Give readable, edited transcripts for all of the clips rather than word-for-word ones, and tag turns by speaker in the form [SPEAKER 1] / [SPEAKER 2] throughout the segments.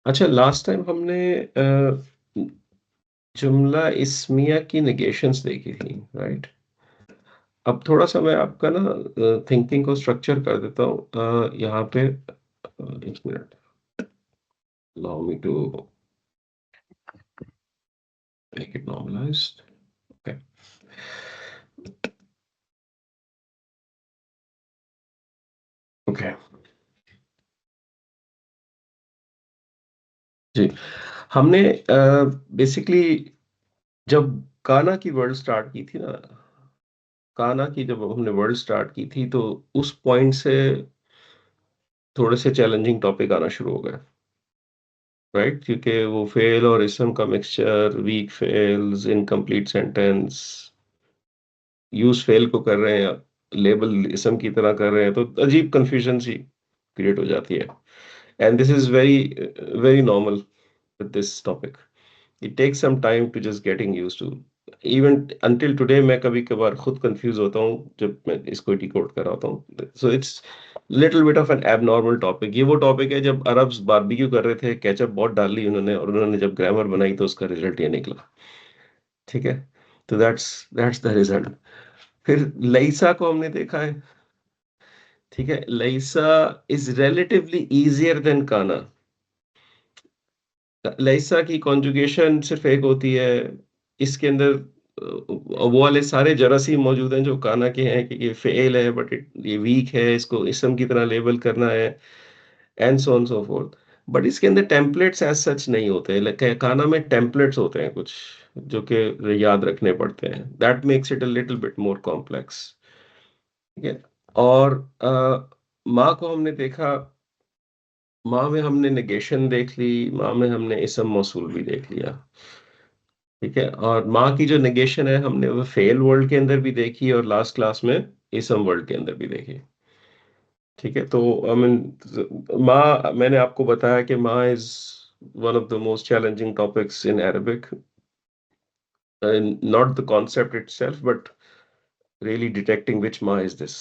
[SPEAKER 1] अच्छा, last time हमने जुमला इस्मिया की नेगेशंस देखी थी, राइट? अब थोड़ा-सा मैं आपका ना थिंकिंग को स्ट्रक्चर कर देता हूँ। यहाँ पे 1 minute, allow me to make it normalised. Okay, okay. जी, हमने बेसिकली जब गाना की वर्ल्ड स्टार्ट की थी ना, गाना की जब हमने वर्ल्ड स्टार्ट की थी, तो उस पॉइंट से थोड़े से चैलेंजिंग टॉपिक आना शुरू हो गए, राइट? क्योंकि वो फेल और इसम का mixture, weak fails, incomplete sentence, use fail को कर रहे हैं, लेबल इसम की तरह कर रहे हैं, तो अजीब कन्फ्यूजन सी क्रिएट हो जाती है। And this is very very normal with this topic. It takes some time to just getting used to. Even until today मैं कभी-कभार खुद कन्फ्यूज़ होता हूँ, जब मैं इसको डिकोड कर रहा होता हूँ। So it's little bit of an abnormal topic. ये वो टॉपिक है जब अरब्स बारबेक्यू कर रहे थे, केचअप बहुत डाल ली उन्होंने और उन्होंने जब ग्रामर बनाई तो उसका रिजल्ट ये निकला। ठीक है? तो दैट्स द रिजल्ट। फिर लईसा को हमने देखा है, ठीक है? लईसा इज़ रिलेटिवली ईज़ियर देन काना। लईसा की कॉन्जुगेशन सिर्फ़ एक होती है, इसके अंदर वो वाले सारे जरासीम मौजूद हैं जो काना के हैं कि ये फ़ेल है बट ये वीक है, इसको इसम की तरह लेबल करना है and so on so fourth. But इसके अंदर टेम्पलेट्स एज़ सच नहीं होते, काना में टेम्पलेट्स होते हैं कुछ, जो कि याद रखने पड़ते हैं। That makes it a little bit more complex, ठीक है? और माँ को हमने देखा, माँ में हमने नेगेशन देख ली, माँ में हमने इसम मौसूल भी देख लिया, ठीक है? और माँ की जो नेगेशन है हमने वो फेल वर्ल्ड के अंदर भी देखी और लास्ट क्लास में इसम वर्ल्ड के अंदर भी देखी, ठीक है? तो आई मीन माँ, मैंने आपको बताया कि माँ is one of the most challenging topics in Arabic, not the concept itself but really detecting which माँ इज़ दिस,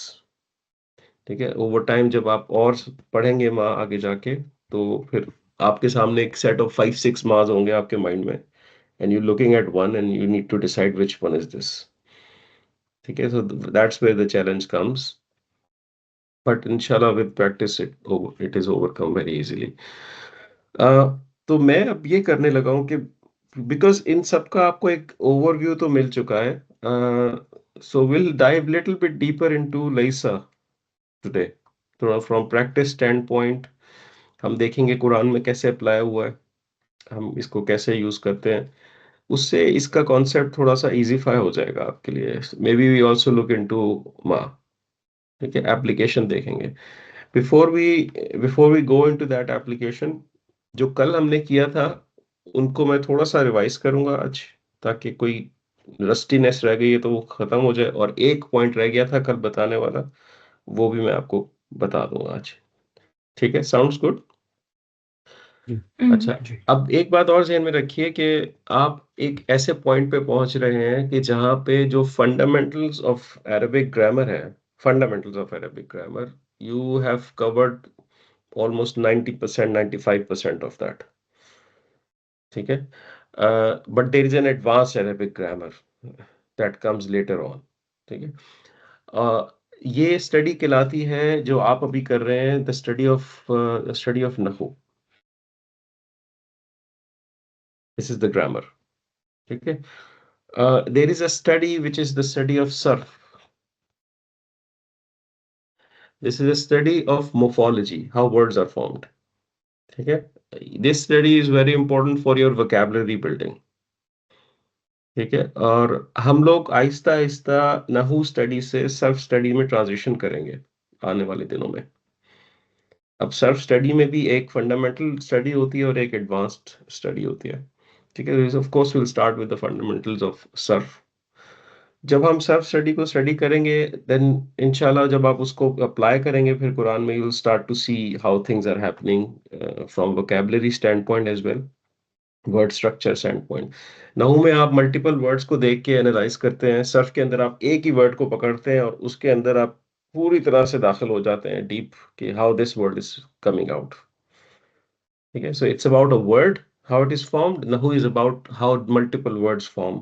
[SPEAKER 1] ठीक है? ओवर टाइम जब आप और पढ़ेंगे माँ आगे जाके, तो फिर आपके सामने एक सेट ऑफ 5-6 माँज़ होंगे आपके माइंड में and you looking at one and you need to decide which one is this, ठीक है? So that's where the challenge comes, but इंशाल्लाह with practice it is overcome very easily. Uh, तो मैं अब ये करने लगा हूँ कि बिकॉज़ इन सब का आपको एक ओवरव्यू तो मिल चुका है। So will dive little bit deeper into लईसा today. थोड़ा फ्रॉम प्रैक्टिस स्टैंड पॉइंट हम देखेंगे कुरान में कैसे अप्लाई हुआ है, हम इसको कैसे यूज़ करते हैं। उससे इसका कॉन्सेप्ट थोड़ा-सा ईज़िफ़ाई हो जाएगा आपके लिए। Maybe we also look into मा, ठीक है? एप्लीकेशन देखेंगे। Before we before we go into that application, जो कल हमने किया था, उनको मैं थोड़ा-सा रिवाइज़ करूँगा आज, ताकि कोई रस्टीनेस रह गई है तो वो खत्म हो जाए और एक पॉइंट रह गया था कल बताने वाला, वो भी मैं आपको बता दूँगा आज। ठीक है? Sounds good?
[SPEAKER 2] जी,
[SPEAKER 1] अच्छा,
[SPEAKER 2] जी।
[SPEAKER 1] अब एक बात और ज़हन में रखिए कि आप एक ऐसे पॉइंट पे पहुँच रहे हैं कि जहाँ पे जो फंडामेंटल्स ऑफ अरेबिक ग्रामर है, fundamentals of Arabic grammar, you have covered almost 90%, 95% of that, ठीक है? But there is an advanced Arabic grammar that comes later on, ठीक है? ये स्टडी कहलाती है जो आप अभी कर रहे हैं, द स्टडी ऑफ नहू, दिस इज़ द ग्रामर, ठीक है? There is a study which is the study of surf. This is a study of morphology, how words are formed, ठीक है? This study is very important for your vocabulary building. ठीक है? और हम लोग आहिस्ता-आहिस्ता नहू study से सेल्फ स्टडी में transition करेंगे, आने वाले दिनों में। अब सेल्फ स्टडी में भी एक फंडामेंटल स्टडी होती है और एक एडवांस्ड स्टडी होती है। ठीक है? Of course we will start with the fundamentals of सर्फ। जब हम सेल्फ स्टडी को स्टडी करेंगे, देन इंशाल्लाह जब आप उसको अप्लाई करेंगे फिर कुरान में, you will start to see how things are happening from vocabulary standpoint as well. Word structure standpoint. नहू में आप मल्टीपल वर्ड्स को देख के एनालाइज करते हैं, सर्फ के अंदर आप एक ही वर्ड को पकड़ते हैं और उसके अंदर आप पूरी तरह से दाखिल हो जाते हैं डीप कि how this word is coming out. ठीक है, so it's about a word, how it is formed. Nahu is about how multiple words form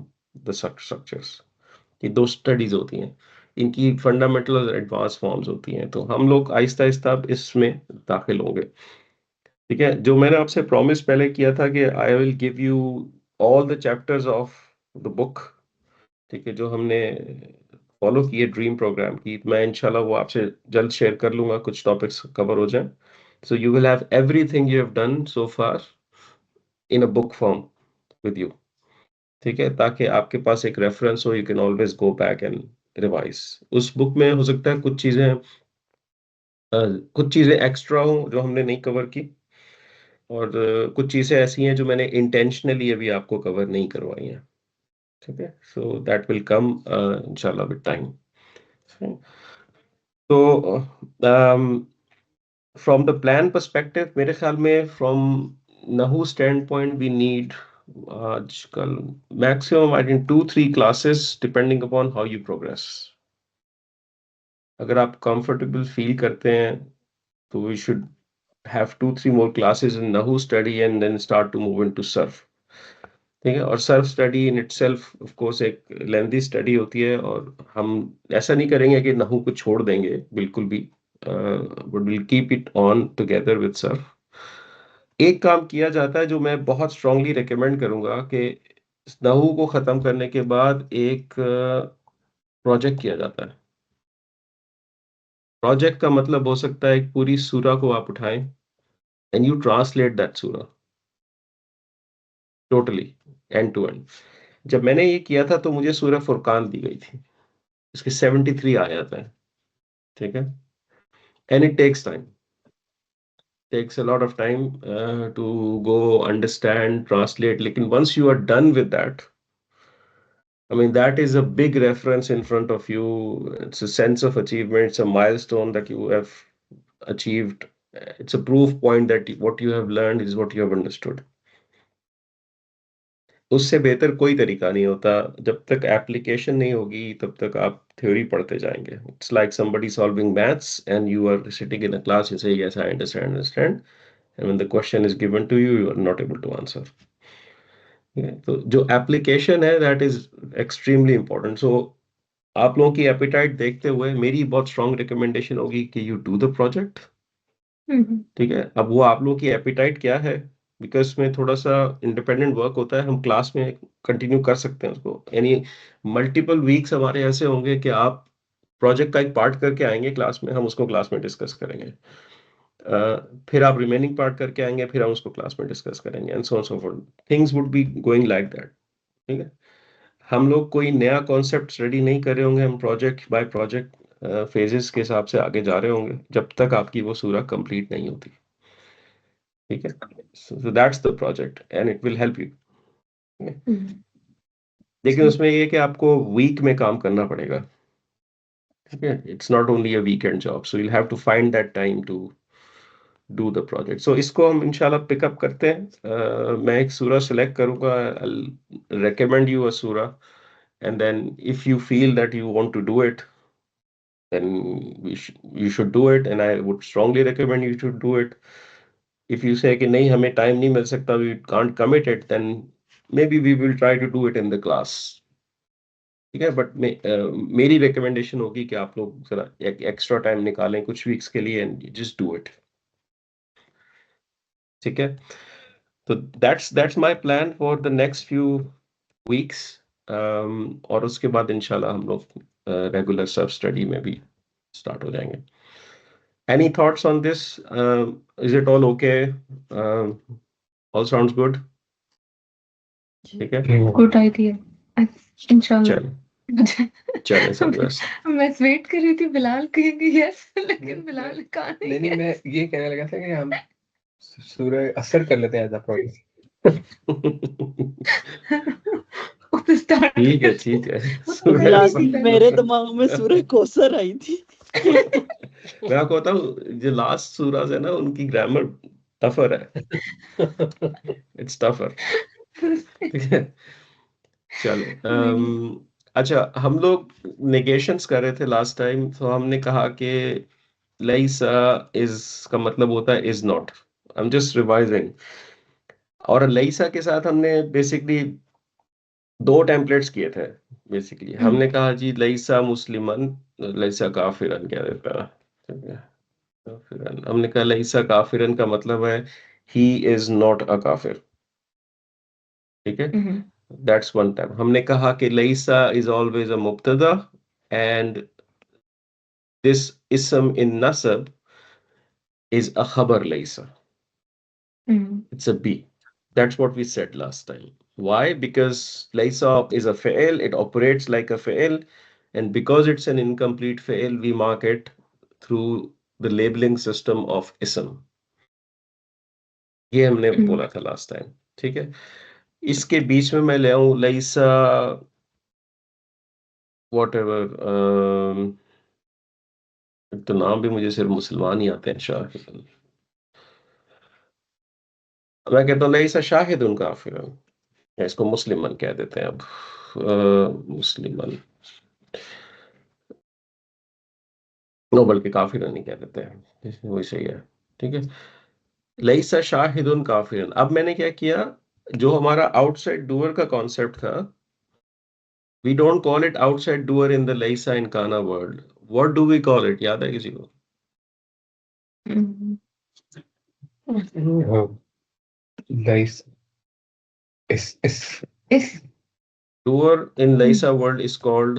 [SPEAKER 1] the structures. ये दो स्टडीज होती हैं, इनकी फंडामेंटल और एडवांस फॉर्म्स होती हैं, तो हम लोग आहिस्ता आहिस्ता अब इसमें दाखिल होंगे। ठीक है, जो मैंने आपसे प्रॉमिस पहले किया था कि I will give you all the chapters of the book, ठीक है, जो हमने फॉलो किए ड्रीम प्रोग्राम की, मैं इंशाल्लाह वो आपसे जल्द शेयर कर लूंगा, कुछ टॉपिक्स कवर हो जाएं। So you will have everything you have done so far in a book form with you. ठीक है, ताकि आपके पास एक रेफरेंस हो, you can always go back and revise. उस बुक में हो सकता है कुछ चीजें एक्स्ट्रा हो जो हमने नहीं कवर की, और कुछ चीजें ऐसी हैं जो मैंने इंटेंशनली अभी आपको कवर नहीं करवाई हैं। ठीक है, सो दैट विल कम इंशाल्लाह विद टाइम। तो फ्रॉम द प्लान पर्सपेक्टिव, मेरे ख्याल में फ्रॉम नहू स्टैंड पॉइंट वी नीड आजकल maximum I think 2-3 classes depending upon how you progress. अगर आप कंफर्टेबल फील करते हैं तो we should have 2-3 more classes in Nahu study and then start to move into surf। ठीक है, और Surf study in itself of course एक lengthy study होती है, और हम ऐसा नहीं करेंगे कि नहू को छोड़ देंगे बिल्कुल भी, but will keep it on together with Surf. एक काम किया जाता है जो मैं बहुत स्ट्रांगली रिकमेंड करूंगा कि नहू को खत्म करने के बाद एक प्रोजेक्ट किया जाता है। प्रोजेक्ट का मतलब हो सकता है एक पूरी सूरा को आप उठाएं एंड यू ट्रांसलेट दैट सूरा टोटली, एंड टू एंड। जब मैंने ये किया था तो मुझे सूरह फुरकान दी गई थी, इसके 73 आयत हैं। ठीक है, and it takes a lot of time to go understand translate, लेकिन once you are done with that, I mean, that is a big reference in front of you. It's a sense of achievement. It's a milestone that you have achieved. It's a proof point that what you have learned is what you have understood. उससे बेहतर कोई तरीका नहीं होता। जब तक application नहीं होगी तब तक आप थ्योरी पढ़ते जाएंगे। It's like somebody solving maths and you are sitting in a class, you say yes I understand, and when the question is given to you, you are not able to answer। ठीक है? तो जो application है that is extremely important. सो आप लोगों की appetite देखते हुए मेरी बहुत स्ट्रांग रिकमेंडेशन होगी कि यू डू द प्रोजेक्ट। ठीक है, अब वो आप लोगों की एपिटाइट क्या है, बिकॉज इसमें थोड़ा सा इंडिपेंडेंट वर्क होता है, हम क्लास में कंटिन्यू कर सकते हैं उसको, यानी मल्टीपल वीक्स हमारे ऐसे होंगे कि आप प्रोजेक्ट का एक पार्ट करके आएंगे क्लास में, हम उसको क्लास में डिस्कस करेंगे। फिर आप रिमेनिंग पार्ट करके आएंगे, फिर हम उसको क्लास में डिस्कस करेंगे, and so on so fourth. Things would be going like that. ठीक है, हम लोग कोई नया कॉन्सेप्ट स्टडी नहीं कर रहे होंगे, हम प्रोजेक्ट बाय प्रोजेक्ट फेजेस के हिसाब से आगे जा रहे होंगे जब तक आपकी वो सूरा कंप्लीट नहीं होती। ठीक है, so that's the project and it will help you. लेकिन उसमें ये है कि आपको वीक में काम करना पड़ेगा। ठीक है, it's not only a weekend job, so you have to find that time to do the project. So इसको हम इंशाल्लाह पिकअप करते हैं। मैं एक सूरा सेलेक्ट करूंगा, रेकमेंड यू अ सूरा, and then if you feel that you want to do it, then you should do it, and I would strongly recommend you should do it। if you say कि नहीं हमें time नहीं मिल सकता, we can't commit it, then maybe we will try to do it in the class। ठीक है, but मेरी recommendation होगी कि आप लोग जरा एक एक्स्ट्रा टाइम निकालें कुछ वीक्स के लिए एंड जस्ट डू इट। ठीक है, तो that's my plan for the next few weeks. और उसके बाद इंशाल्लाह हम लोग रेगुलर सेल्फ स्टडी में भी स्टार्ट हो जाएंगे। Any thoughts on this? Is it all okay? All sounds good? ठीक है,
[SPEAKER 2] गुड आइडिया इंशाल्लाह।
[SPEAKER 1] चलो चलें सब बस।
[SPEAKER 2] मैं वेट कर रही थी बिलाल कहेंगे यस, लेकिन बिलाल ने कहा नहीं। नहीं, मैं ये कहने लगा था कि हम सूरह असर कर लेते हैं एज अ प्रोजेक्ट।
[SPEAKER 1] ठीक है ठीक है,
[SPEAKER 3] मेरे दिमाग में सूरह कौसर आई थी।
[SPEAKER 1] मैं आपको बताऊं, जो लास्ट सूराज है ना उनकी ग्रामर टफर है। It's tougher. ठीक है, चलो अच्छा, हम लोग नेगेशंस कर रहे थे लास्ट टाइम, तो हमने कहा कि लईसा इज का मतलब होता है is not, I am just revising. और लईसा के साथ हमने बेसिकली 2 टेम्पलेट्स किए थे बेसिकली। हमने कहा जी लईसा मुस्लिमन, लईसा काफिरन कह देता है, ठीक है? काफिरन, हमने कहा लईसा काफिरन का मतलब है ही इज नॉट अ काफिर, ठीक है? That's one time. हमने कहा कि लईसा इज ऑलवेज अ मुब्तदा एंड दिस इसम in नसब is a khabar laysa. It's a B. That's what we said last time. Why? Because laysa is a fi'il, it operates like a fi'il, and because it's an incomplete fi'il, we mark it through the labeling system of ism. ये हमने बोला था last time, ठीक है? इसके बीच में मैं ले आऊं लईसा whatever, तो नाम भी मुझे सिर्फ मुसलमान ही आते हैं, शाहिद। मैं कहता हूँ लईसा शाहिदुन काफिरन, या इसको मुस्लिमन कह देते हैं अब। मुस्लिमन, नो बल्कि काफिरन नहीं कह देते हैं, वही सही है, ठीक है? लईसा शाहिदुन काफिरन। अब मैंने क्या किया, जो हमारा आउटसाइड डूअर का कॉन्सेप्ट था, we don't call it outside doer in the लईसा इन काना world. What do we call it, याद है किसी को?
[SPEAKER 2] Nice. Is
[SPEAKER 1] डूअर इन लईसा world is called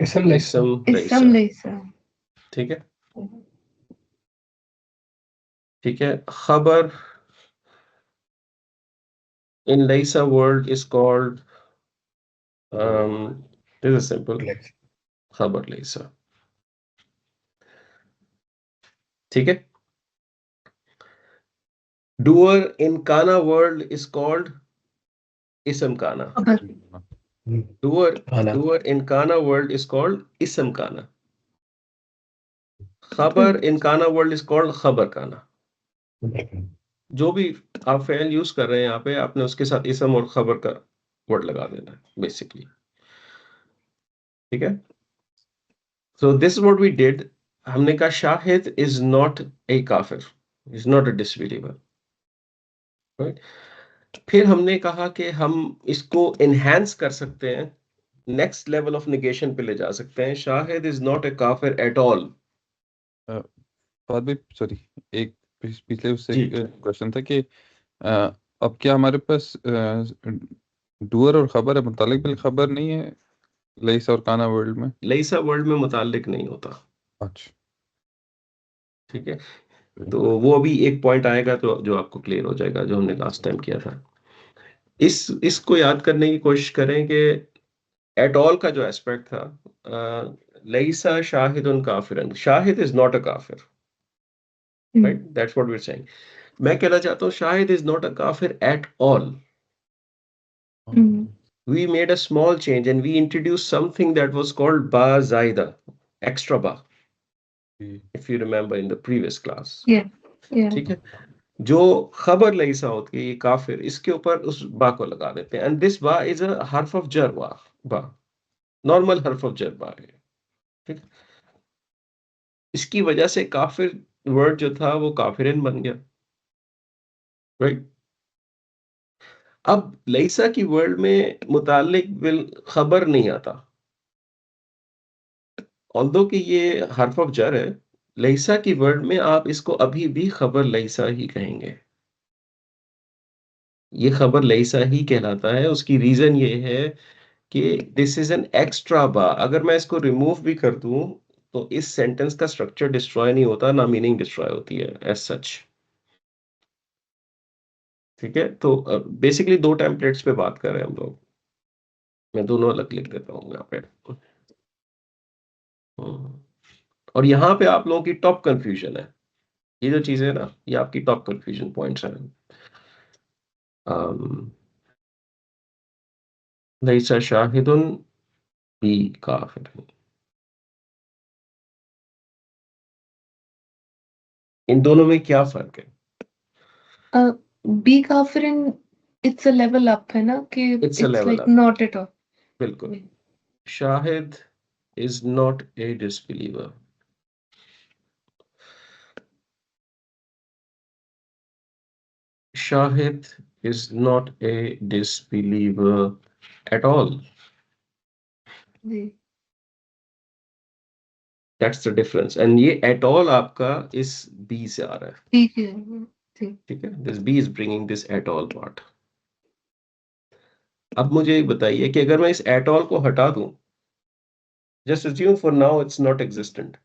[SPEAKER 2] ism Laysa.
[SPEAKER 1] इसम लईसा, ठीक है? ठीक है। खबर in Lisa world is called this is simple,
[SPEAKER 2] Laysa.
[SPEAKER 1] खबर Lisa, ठीक है? Doer in Kana world is called ism Kana. Doer
[SPEAKER 2] Kana.
[SPEAKER 1] doer in Kana world is called ism Kana. खबर in Kana world is called खबर Kana. जो भी आप fail use कर रहे हैं यहाँ पे, आपने उसके साथ इसम और खबर का वर्ड लगा देना है बेसिकली, ठीक है? So this is what we did. हमने कहा Shahid is not a kafir, is not a disbeliever, right? फिर हमने कहा कि हम इसको एनहांस कर सकते हैं, नेक्स्ट लेवल ऑफ नेगेशन पे ले जा सकते हैं। शाहिद इज नॉट ए काफिर एट ऑल।
[SPEAKER 4] बाद भी सॉरी, एक पिछले उससे
[SPEAKER 1] जी।
[SPEAKER 4] क्वेश्चन था कि अब क्या हमारे पास डूअर और खबर है, मुतालिक बिल खबर नहीं है लईसा और काना वर्ल्ड में?
[SPEAKER 1] लईसा वर्ल्ड में मुतालिक नहीं होता,
[SPEAKER 4] अच्छा,
[SPEAKER 1] ठीक है? तो वो अभी एक पॉइंट आएगा तो जो आपको क्लियर हो जाएगा, जो हमने लास्ट टाइम किया था। इसको याद करने की कोशिश करें कि एट ऑल का जो एस्पेक्ट था, लईसा शाहिदुन काफिरन, शाहिद इज नॉट अ काफिर, right? That's what we are saying. मैं कहना चाहता हूँ शाहिद इज नॉट अ काफिर at all. We made a small change and we introduced something that was called ba zaida, extra ba, if you remember in the previous class. ठीक है? जो खबर लईसा होती है, ये काफिर, इसके ऊपर उस बा को लगा देते हैं, एंड दिस बा इज अ हर्फ ऑफ जर, बा नॉर्मल हर्फ ऑफ जर बा है, ठीक? इसकी वजह से काफिर वर्ड जो था वो काफिरन बन गया, राइट? अब लईसा की वर्ल्ड में मुतालिक बिल खबर नहीं आता, ऑल्दो कि ये हर्फ ऑफ जर है। लईसा की वर्ल्ड में आप इसको अभी भी खबर लईसा ही कहेंगे, ये खबर लईसा ही कहलाता है। उसकी रीजन ये है कि दिस इज एन एक्स्ट्रा बा। अगर मैं इसको रिमूव भी कर दूं तो इस सेंटेंस का स्ट्रक्चर डिस्ट्रॉय नहीं होता, ना मीनिंग डिस्ट्रॉय होती है एज सच, ठीक है? तो बेसिकली 2 टेम्पलेट्स पे बात कर रहे हैं हम लोग। मैं दोनों अलग लिख देता हूँ यहाँ पे। और यहाँ पे आप लोगों की टॉप कंफ्यूजन है, ये जो चीजें है ना, ये आपकी टॉप कंफ्यूजन पॉइंट्स हैं। लईसा शाहिदुन बी काफिर, इन दोनों में क्या फर्क है?
[SPEAKER 5] बी काफिरन इट्स अ लेवल अप है ना, कि
[SPEAKER 1] It's a
[SPEAKER 5] it's
[SPEAKER 1] level
[SPEAKER 5] like
[SPEAKER 1] up.
[SPEAKER 5] Not at all.
[SPEAKER 1] बिल्कुल। शाहिद is not a disbeliever. Shahid is not a disbeliever at all.
[SPEAKER 5] Ji
[SPEAKER 1] That's the difference. And ये at all आपका इस B से आ रहा है.
[SPEAKER 5] ठीक है ठीक
[SPEAKER 1] ठीक है? This B is bringing this at all part. अब मुझे एक बताइए कि अगर मैं इस at all को हटा दूं, just assume for now it's not existent.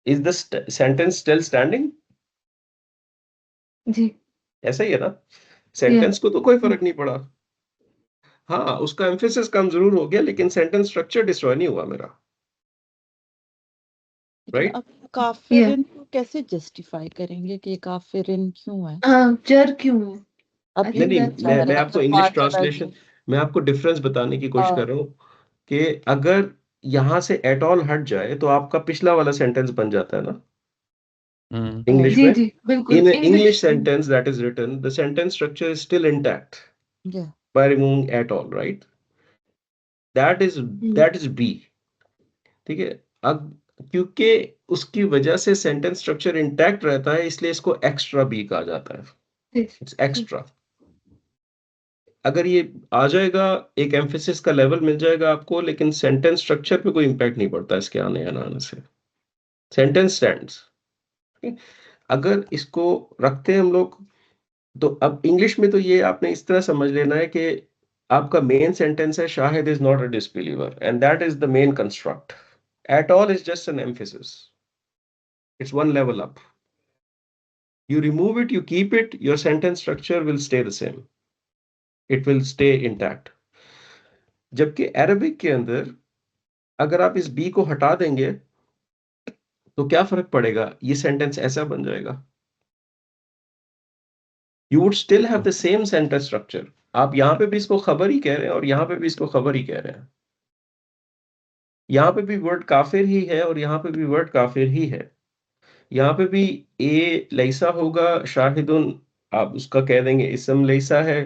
[SPEAKER 1] Is the sentence still standing?
[SPEAKER 5] जी
[SPEAKER 1] ऐसा ही है ना? सेंटेंस को तो कोई फर्क नहीं पड़ा. हाँ, उसका एम्फेसिस कम जरूर हो गया, लेकिन सेंटेंस स्ट्रक्चर डिस्ट्रॉय नहीं हुआ मेरा.
[SPEAKER 3] लेकिन
[SPEAKER 1] Right?
[SPEAKER 3] अब काफिरिन को कैसे जस्टिफाई करेंगे कि काफिरिन क्यों है?
[SPEAKER 5] हाँ जर क्यों है
[SPEAKER 3] अब
[SPEAKER 5] I
[SPEAKER 3] ये
[SPEAKER 1] नहीं,
[SPEAKER 5] think
[SPEAKER 1] मैं
[SPEAKER 5] that's
[SPEAKER 1] मैं आपको इंग्लिश
[SPEAKER 3] पांच अलग
[SPEAKER 1] ट्रांसलेशन, मैं आपको डिफरेंस बताने की कोशिश
[SPEAKER 3] हाँ।
[SPEAKER 1] कर रहा हूँ कि अगर यहाँ से एट ऑल हट जाए तो आपका पिछला वाला सेंटेंस बन जाता है ना इंग्लिश
[SPEAKER 5] जी
[SPEAKER 1] में.
[SPEAKER 5] जी बिल्कुल
[SPEAKER 1] In an
[SPEAKER 5] English
[SPEAKER 1] English sentence that is written, the sentence structure is still intact
[SPEAKER 3] Yeah.
[SPEAKER 1] by removing at all, right? That is B. ठीक है. अब क्योंकि उसकी वजह से सेंटेंस स्ट्रक्चर इंटैक्ट रहता है, इसलिए इसको एक्स्ट्रा बी कहा जाता है. It's extra. अगर ये आ जाएगा, एक एम्फेसिस का लेवल मिल जाएगा आपको, लेकिन सेंटेंस स्ट्रक्चर पे कोई इंपैक्ट नहीं पड़ता इसके आने या ना आने से. Sentence stands. अगर इसको रखते हैं हम लोग, तो अब इंग्लिश में तो ये आपने इस तरह समझ लेना है कि आपका मेन सेंटेंस है Shahid is not a disbeliever and that is the main construct. At all is just an emphasis. It's one level up. You remove it, you keep it, your sentence structure will stay the same. It will stay intact. जबकि Arabic के अंदर अगर आप इस B को हटा देंगे तो क्या फर्क पड़ेगा, ये सेंटेंस ऐसा बन जाएगा. You would still have the same sentence structure. आप यहां पे भी इसको खबर ही कह रहे हैं और यहां पे भी इसको खबर ही कह रहे हैं. यहां पे भी वर्ड काफिर ही है और यहां पे भी वर्ड काफिर ही है. यहां पे भी ए लैसा होगा, शाहिदुन आप उसका कह देंगे इसम लैसा है.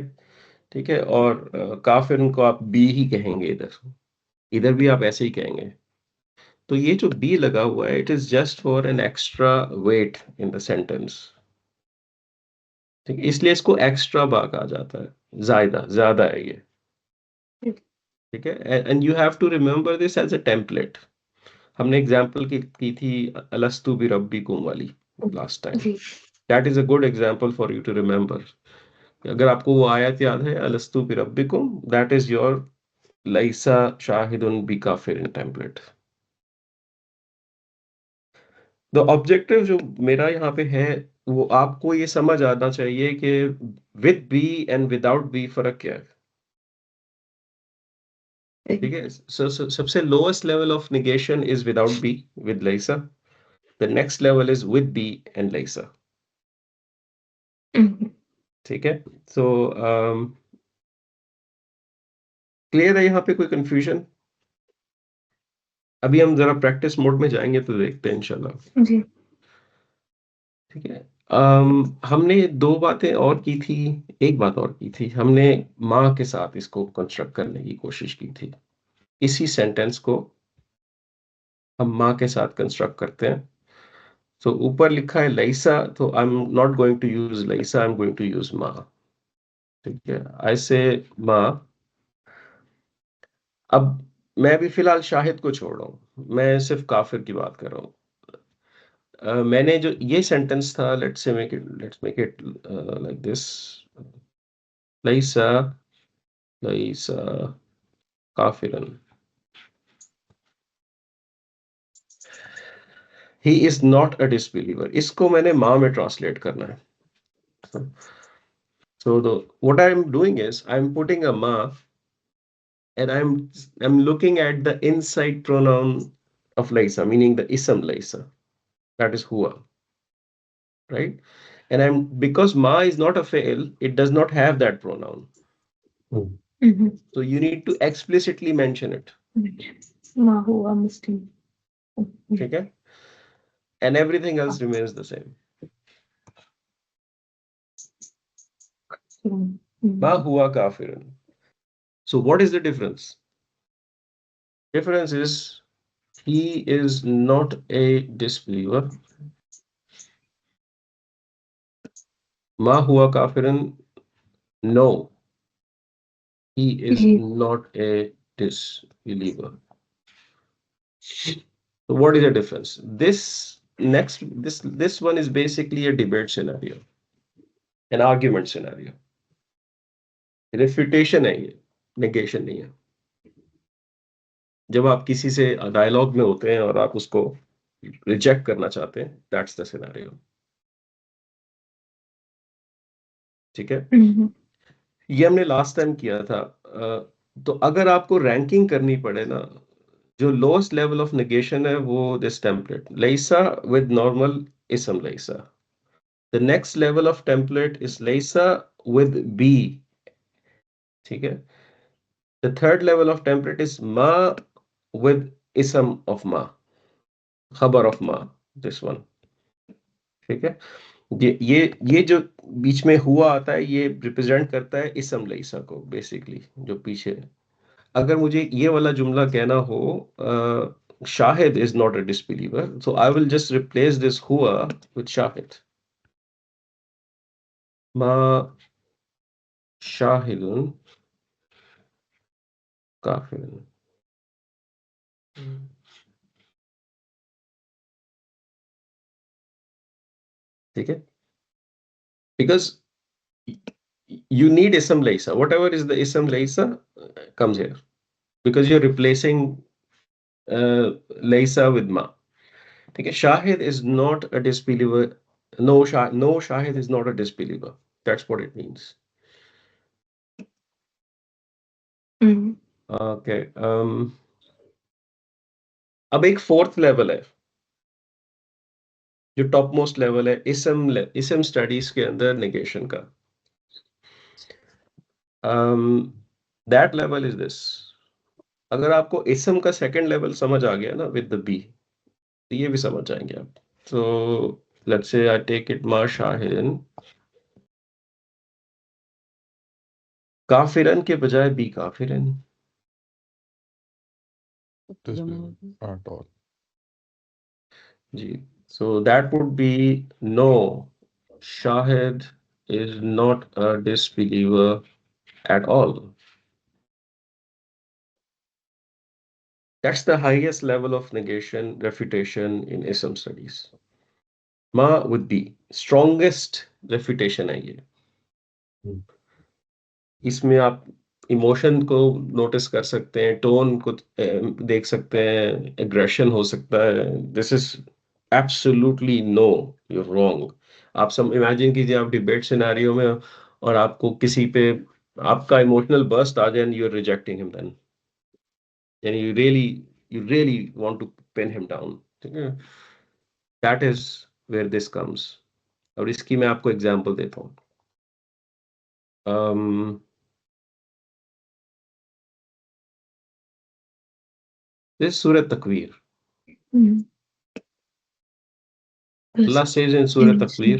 [SPEAKER 1] ठीक है. और काफिर उनको आप बी ही कहेंगे. इधर भी आप ऐसे ही कहेंगे. तो ये जो बी लगा हुआ है, it is just for an extra weight in the sentence. ठीक है. इसलिए इसको एक्स्ट्रा बा कहा जाता है. ज्यादा है ये. ठीक है. And you have to remember this as a template. हमने एग्जांपल की थी अलस्तु बि रब्बिकुम वाली लास्ट टाइम.
[SPEAKER 5] जी
[SPEAKER 1] that is a good example for you to remember. अगर आपको वो आयत याद है अलस्तु बि रब्बिकुम, दैट इज योर लैसा शाहिदुन बि काफिरिन टेम्पलेट. द ऑब्जेक्टिव जो मेरा यहाँ पे है, वो आपको ये समझ आना चाहिए कि विद बी एंड विदाउट बी फर्क क्या है. ठीक है. सबसे lowest level of negation is without बी विद लैसा. The next level is with बी एंड लैसा. ठीक है. सो क्लियर है यहाँ पे कोई कंफ्यूजन? अभी हम जरा प्रैक्टिस मोड में जाएंगे तो देखते हैं इंशाल्लाह.
[SPEAKER 5] जी
[SPEAKER 1] ठीक है. हमने दो बातें और की थी. एक बात और की थी, हमने माँ के साथ इसको कंस्ट्रक्ट करने की कोशिश की थी. इसी सेंटेंस को हम माँ के साथ कंस्ट्रक्ट करते हैं. तो ऊपर लिखा है लैसा, तो I am not going to use लैसा, I am going to use माँ. ठीक है. ऐसे माँ. अब मैं भी फिलहाल शाहिद को छोड़ रहा हूँ, मैं सिर्फ काफिर की बात कर रहा हूँ. मैंने जो ये सेंटेंस था, let's make it like this. लैसा लैसा काफिरन. He is not a disbeliever. इसको मैंने माँ में ट्रांसलेट करना है. So what I am doing is I am putting a ma, and I'm looking at the inside pronoun of Laisa, meaning the ism Laisa. That is huwa, right? And because ma is not a fail, it does not have that pronoun. So you need to explicitly mention it.
[SPEAKER 5] माँ हुआ मुस्लिम.
[SPEAKER 1] Okay? And everything else remains the same. Ma huwa kafirun. So what is the difference? Difference is he is not a disbeliever. मा हुआ काफिरन, no, he is
[SPEAKER 5] He
[SPEAKER 1] not a disbeliever. So what is the difference? This one is basically a debate scenario, an argument scenario. Refutation है ये, negation नहीं है. जब आप किसी से डायलॉग में होते हैं और आप उसको रिजेक्ट करना चाहते हैं, दैट्स द सिनेरियो. ठीक है,
[SPEAKER 5] Mhm.
[SPEAKER 1] ये हमने लास्ट टाइम किया था. तो अगर आपको रैंकिंग करनी पड़े ना, जो लोएस्ट लेवल ऑफ नेगेशन है वो दिस टेम्पलेट लैसा विद नॉर्मल इसम लैसा. The next level of template is लैसा विद बी. ठीक है, the third level of template is मा विद इसम ऑफ मा, खबर ऑफ मा, दिस वन. ठीक है, ये जो बीच में हुआ आता है ये रिप्रेजेंट करता है इसम लैसा को बेसिकली, जो पीछे. अगर मुझे ये वाला जुमला कहना हो, Shahid is not a disbeliever, so I will just replace this हुआ विद शाहिद. मा शाहिदुन काफिरुन. ठीक है, because you need ism laysa. Whatever is the ism laysa comes here because you're replacing laysa with ma. ठीक है, Shahid is not a disbeliever. No, Shahid is not a disbeliever. That's what it means.
[SPEAKER 5] Mhm.
[SPEAKER 1] Okay. अब एक fourth level है, जो top most level है इसम studies के अंदर नेगेशन का. That level is this. अगर आपको इसम का सेकंड लेवल समझ आ गया ना विद द बी, तो ये भी समझ जाएंगे आप. So let's say I take it मा शाहिदन, काफिरन के बजाय बी काफिरन.
[SPEAKER 4] At all.
[SPEAKER 1] जी, so that would be no, Shahid is not a disbeliever at all. That's the highest level of negation, refutation in Islam studies. Ma would be strongest refutation है ये. इसमें आप इमोशन को नोटिस कर सकते हैं, tone को देख सकते हैं, एग्रेशन हो सकता है. This is absolutely no, you are wrong. आप सब इमेजिन कीजिए आप डिबेट सिनेरियो में और आपको किसी पे आपका इमोशनल बर्स्ट आ जाए and you are rejecting him, then यानी you really want to pin him down. ठीक है, that is where this comes. और इसकी मैं आपको एग्जांपल देता हूँ. दिस सूरह तकवीर.
[SPEAKER 5] Mhm.
[SPEAKER 1] Allah
[SPEAKER 5] Yes.
[SPEAKER 1] says in Surah
[SPEAKER 5] Yes.
[SPEAKER 1] Takwir,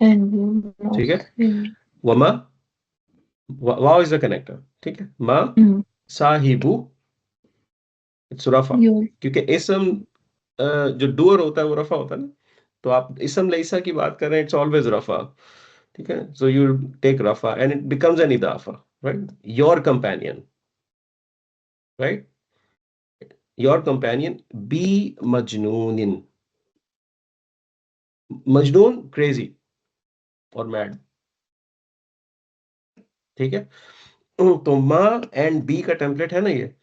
[SPEAKER 5] And you
[SPEAKER 1] ठीक है,
[SPEAKER 5] know,
[SPEAKER 1] Verma, wow is the connector. ठीक है, मा
[SPEAKER 5] Mhm.
[SPEAKER 1] साहिबु, इट्स रफा.
[SPEAKER 5] Your
[SPEAKER 1] क्योंकि इसम जो डूअर होता है वो रफा होता है ना, तो आप इसम लैसा की बात कर रहे हैं, इट्स ऑलवेज रफा. ठीक है, सो यू टेक रफा एंड इट बिकम्स एन इदाफा, right. Your companion, right, your companion बी मजनूनिन. मजनून क्रेजी और मैड. ठीक है, तो मा एंड बी का टेम्पलेट है ना ये,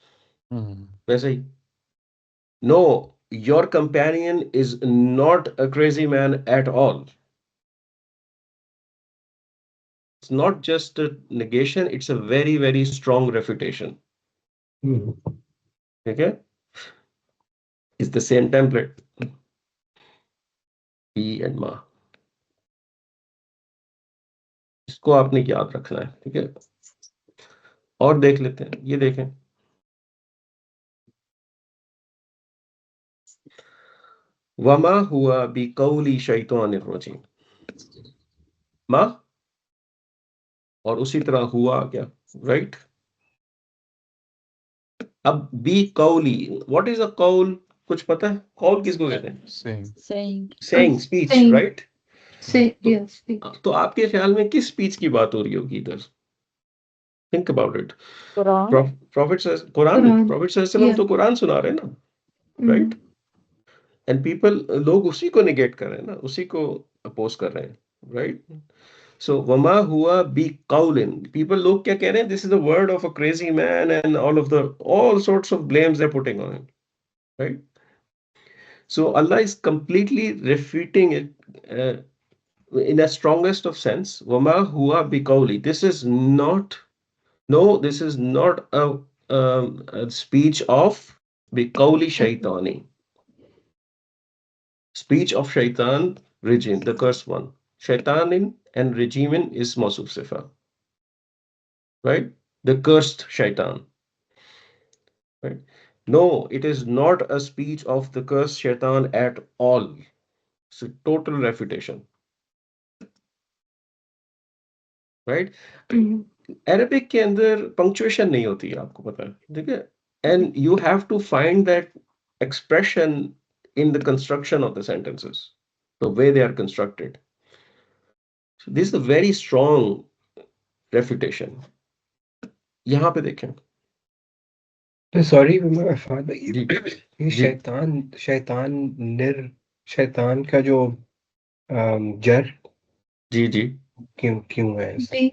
[SPEAKER 1] वैसे ही. No, your companion is not a crazy man at all. It's not just negation, it's a very very strong refutation. ठीक है, इट्स द सेम टेम्पलेट, बी एंड मा. इसको आपने याद रखना है. ठीक है, और देख लेते हैं, ये देखें. वमा हुआ बिकौली शैतानिर रजीम. मा और उसी तरह हुआ क्या, राइट. अब बी कौली, व्हाट इज अ कौल? कुछ पता है? कौल किसको कहते हैं?
[SPEAKER 3] saying
[SPEAKER 1] Saying, speech,
[SPEAKER 5] saying.
[SPEAKER 1] right?
[SPEAKER 5] Say
[SPEAKER 1] तो
[SPEAKER 5] yes. Speak.
[SPEAKER 1] तो आपके ख्याल में किस स्पीच की बात हो रही होगी इधर? Think about it.
[SPEAKER 3] Quran
[SPEAKER 1] Prophet says Quran.
[SPEAKER 5] Quran.
[SPEAKER 1] Prophet says तो कुरान सुना रहे हैं ना, right? And people, लोग उसी को negate कर रहे हैं ना, उसी को oppose कर रहे हैं, right? So वमा हुआ बिक़ौलिन, people लोग क्या कह रहे हैं? This is the word of a crazy man and all sorts of blames they're putting on him, right? So Allah is completely refuting it in the strongest of sense. Wama huwa biqawli. This is not a speech of biqawli shaitani. Speech of shaitan, regime, the cursed one. Shaitanin and regimen is Mawsuf Sifa. Right? The cursed shaitan. Right? No, it is not a speech of the cursed shaitan at all. It's a total refutation. Right? Arabic के अंदर punctuation नहीं होती है, आपको पता है, ठीक है? And you have to find that expression in the construction of the sentences, the way they are constructed. So this is a very strong refutation. यहाँ पे देखें.
[SPEAKER 2] तो सॉरी फहद भाई,
[SPEAKER 1] जी,
[SPEAKER 2] ये
[SPEAKER 1] जी.
[SPEAKER 2] शैतान का जो जर
[SPEAKER 1] जी, जी.
[SPEAKER 2] क्यों है ऐसा?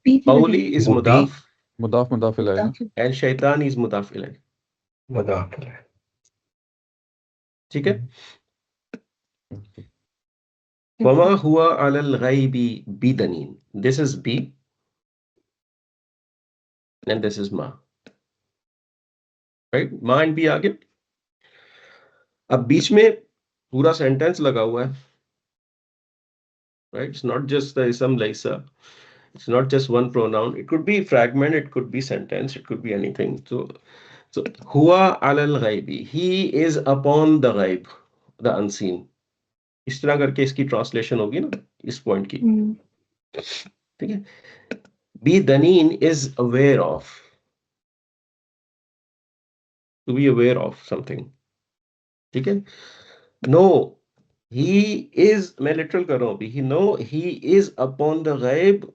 [SPEAKER 5] Be
[SPEAKER 1] Qawli is
[SPEAKER 2] वो भी
[SPEAKER 1] mudaf
[SPEAKER 4] इलाही ना?
[SPEAKER 1] and shaitan is mudaf ilayh.
[SPEAKER 2] मुदाफिल है,
[SPEAKER 1] ठीक है? वमा हुआ अलल ग़ैबी बिदनीन. This is B and this is ma. Right? Ma and B आगे. अब बीच में पूरा सेंटेंस लगा हुआ है. Right? It's not just the ism laysa. It's not just one pronoun. It could be fragment, it could be sentence, it could be anything. So huwa alal ghaibi. He is upon the ghaib, the unseen. इस तरह करके इसकी translation होगी ना इस point की. ठीक है? Be danin is aware of. To be aware of something. ठीक है? No. He is, मैं literal कर रहा हूँ अभी. He is upon the ghaib,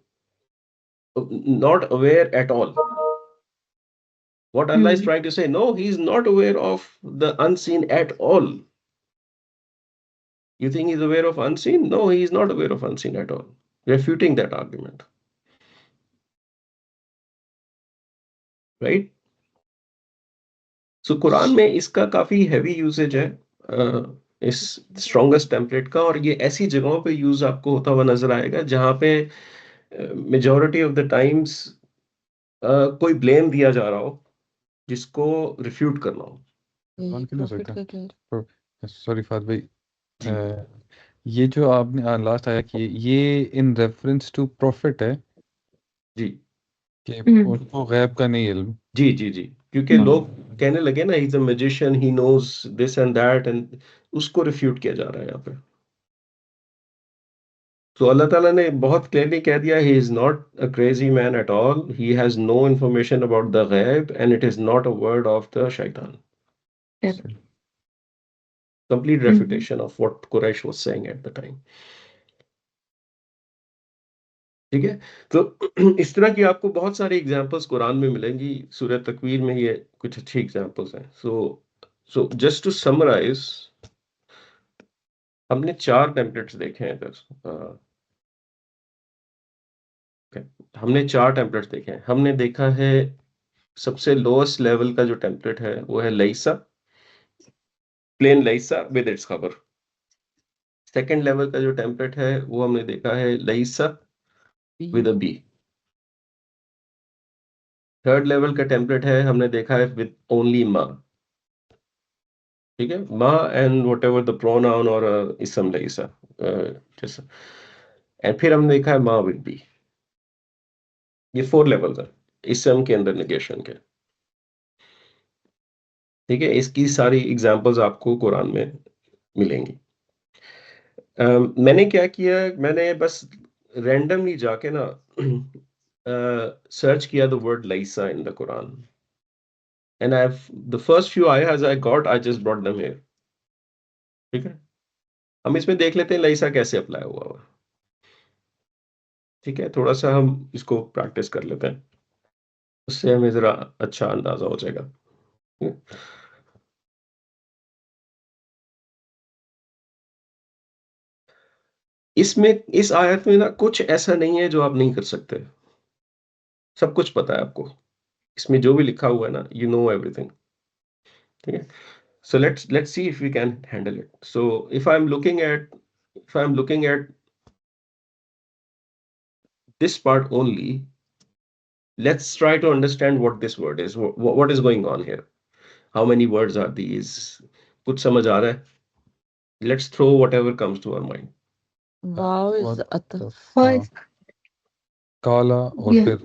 [SPEAKER 1] not aware at all. What Allah is trying to say, no, he is not aware of the unseen at all. You think he's aware of unseen? No, he is not aware of unseen at all. Refuting that argument. Right? So Quran में इसका काफी heavy usage है इस strongest template का, और ये ऐसी जगहों पे यूज आपको होता हुआ नजर आएगा जहां पे majority of the times कोई blame दिया जा रहा हो जिसको refute करना हो.
[SPEAKER 3] यही
[SPEAKER 4] कौन हो
[SPEAKER 3] prophet
[SPEAKER 4] सकता
[SPEAKER 3] का
[SPEAKER 4] है?
[SPEAKER 3] कह
[SPEAKER 4] सॉरी फाद भाई, ये जो आपने लास्ट आया कि ये इन रेफरेंस टू प्रॉफिट है
[SPEAKER 1] जी,
[SPEAKER 4] कि उनको गैब का नहीं इल्म.
[SPEAKER 1] जी, जी, जी. क्योंकि लोग कहने लगे ना, he's a magician, he knows this and that, and उसको refute किया जा रहा है यहाँ पे. तो अल्लाह ताला ने बहुत क्लियरली कह दिया, he is not a crazy man at all. He has no information about the ghaib, and it is not a word of the shaitan.
[SPEAKER 5] Yes.
[SPEAKER 1] Complete refutation of what Quraysh was saying at the time. ठीक है? तो इस तरह की आपको बहुत सारी examples Quran में मिलेंगी. सूरह तकवीर में ये कुछ अच्छी एग्जांपल्स हैं. सो जस्ट टू समराइज, हमने 4 टेम्पलेट्स देखे हैं इधर. हमने 4 टेम्पलेट्स देखे हैं. हमने देखा है सबसे लोएस्ट लेवल का जो टेम्पलेट है वो है लैसा, प्लेन लैसा विद इट्स खबर. सेकंड लेवल का जो टेम्पलेट है वो हमने देखा है लैसा विद अ बी. थर्ड लेवल का टेम्पलेट है हमने देखा है विद ओनली मा. ठीक है? मा एंड व्हाटएवर द प्रोनाउन और इसम लैसा जैसा. एंड फिर हमने देखा है मा विद बी. ये 4 लेवल्स हैं इसम के अंदर नेगेशन के. ठीक है? इसकी सारी एग्जांपल्स आपको कुरान में मिलेंगी. मैंने क्या किया, मैंने बस रैंडमली जाके ना सर्च किया द वर्ड लैसा in the Quran, and I have the first few ayahs I got, I just brought them here. ठीक है, हम इसमें देख लेते हैं लईसा कैसे अप्लाई हुआ हुआ। ठीक है, थोड़ा सा हम इसको प्रैक्टिस कर लेते हैं, उससे हमें जरा अच्छा अंदाजा हो जाएगा। ठीक है? इसमें इस आयत में ना कुछ ऐसा नहीं है जो आप नहीं कर सकते, सब कुछ पता है आपको, इसमें जो भी लिखा हुआ है ना, यू नो एवरीथिंग। ठीक है, so let's see if we can handle it. So if I'm looking at this part only, let's try to understand what this word is. What is going on here? How many words are these? कुछ समझ आ रहा है? Let's throw whatever comes to our mind.
[SPEAKER 3] Wow is
[SPEAKER 4] और
[SPEAKER 3] अतफ,
[SPEAKER 4] हाँ, काला और
[SPEAKER 5] Yeah.
[SPEAKER 4] फिर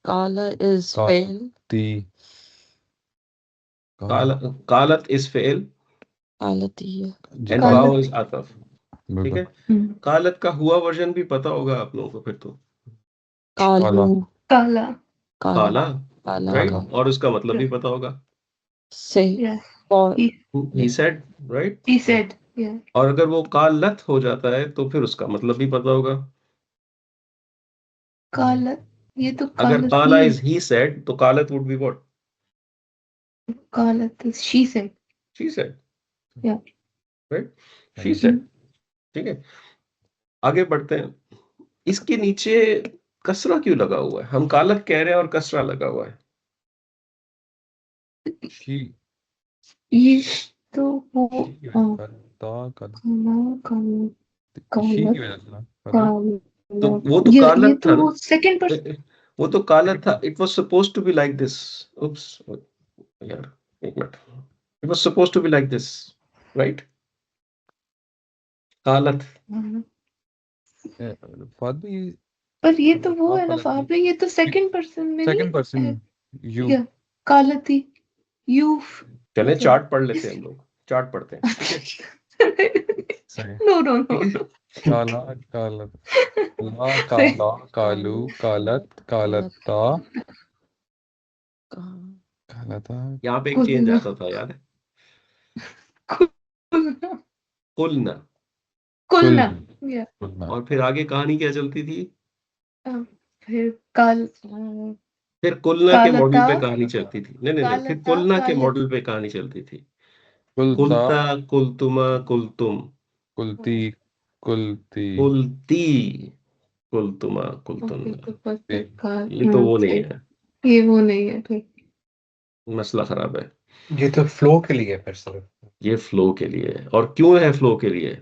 [SPEAKER 3] काला इज
[SPEAKER 4] का-
[SPEAKER 3] फेल,
[SPEAKER 4] ती काला
[SPEAKER 1] कालत is fail
[SPEAKER 3] कालती है,
[SPEAKER 4] जी
[SPEAKER 1] and
[SPEAKER 5] कालत।
[SPEAKER 1] वाव is ataf. ठीक है,
[SPEAKER 5] हम्म,
[SPEAKER 1] कालत का हुआ वर्जन भी पता होगा आप लोगों को फिर तो,
[SPEAKER 3] कालू,
[SPEAKER 5] काला।
[SPEAKER 3] काला,
[SPEAKER 1] काला,
[SPEAKER 3] काला
[SPEAKER 1] राइट,
[SPEAKER 3] का
[SPEAKER 1] और उसका मतलब भी पता होगा,
[SPEAKER 3] से
[SPEAKER 5] Yes.
[SPEAKER 3] और
[SPEAKER 1] he said, right?
[SPEAKER 5] He said. Yeah.
[SPEAKER 1] और अगर वो कालत हो जाता है तो फिर उसका मतलब भी पता होगा।
[SPEAKER 5] कालत। ये तो
[SPEAKER 1] अगर
[SPEAKER 5] कालत
[SPEAKER 1] काला
[SPEAKER 5] ही
[SPEAKER 1] इज ही सेड तो कालत वुड बी व्हाट?
[SPEAKER 5] है। कालत is she said.
[SPEAKER 1] She said,
[SPEAKER 5] Yeah.
[SPEAKER 1] Right, she said. ठीक है, आगे बढ़ते हैं। इसके नीचे कसरा क्यों लगा हुआ है? हम कालत कह रहे हैं और कसरा लगा हुआ है।
[SPEAKER 4] शी
[SPEAKER 5] ये तो वो
[SPEAKER 4] शी काला
[SPEAKER 5] काला
[SPEAKER 4] शी की
[SPEAKER 5] कालत
[SPEAKER 4] वजह से ना
[SPEAKER 1] तो
[SPEAKER 5] काला।
[SPEAKER 1] वो तो
[SPEAKER 5] ये
[SPEAKER 1] कालत था
[SPEAKER 5] तो
[SPEAKER 1] ना,
[SPEAKER 5] वो सेकंड पर्सन।
[SPEAKER 1] वो तो कालत था। It was supposed to be like this. Oops, यार एक मिनट, it was supposed to be like this, right? कालत,
[SPEAKER 4] फाद भी
[SPEAKER 5] पर ये तो वो
[SPEAKER 4] आप
[SPEAKER 5] है ना
[SPEAKER 4] वाला
[SPEAKER 5] फाबे, ये तो सेकंड पर्सन में
[SPEAKER 4] सेकंड
[SPEAKER 5] नहीं
[SPEAKER 4] पर्सन
[SPEAKER 5] है।
[SPEAKER 4] यू
[SPEAKER 5] या कालती यू।
[SPEAKER 1] चले चार्ट पढ़ लेते हैं हम लोग, चार्ट पढ़ते हैं, ठीक है?
[SPEAKER 4] सही
[SPEAKER 5] नो नो नो।
[SPEAKER 1] ठीक है,
[SPEAKER 4] काला काला ला काला कालू कालत कालता कालता
[SPEAKER 1] यहाँ पे एक चेंज आता था, याद है? कुलना,
[SPEAKER 5] कुलना। या
[SPEAKER 4] कुलना
[SPEAKER 1] और फिर आगे कहानी क्या चलती थी?
[SPEAKER 5] फिर काल
[SPEAKER 1] फिर कुलना के मॉडल
[SPEAKER 5] कालता
[SPEAKER 1] पे कहानी चलती थी। नहीं नहीं नहीं, फिर
[SPEAKER 5] कालता
[SPEAKER 1] कुलना के
[SPEAKER 5] कालत।
[SPEAKER 1] मॉडल पे कहानी चलती थी।
[SPEAKER 4] कुलता
[SPEAKER 1] कुलता, कुलतुमा, कुलतुम,
[SPEAKER 4] कुलती कुलती
[SPEAKER 1] कुलती, कुलतुमा,
[SPEAKER 5] ओके
[SPEAKER 1] कुलतुम।
[SPEAKER 5] तो बस फिर काल।
[SPEAKER 1] ये तो वो नहीं है,
[SPEAKER 5] ये वो नहीं है ठीक।
[SPEAKER 1] मसला खराब है।
[SPEAKER 2] ये तो फ्लो के लिए फिर सिर्फ।
[SPEAKER 1] ये फ्लो के लिए है। और क्यों है फ्लो के लिए?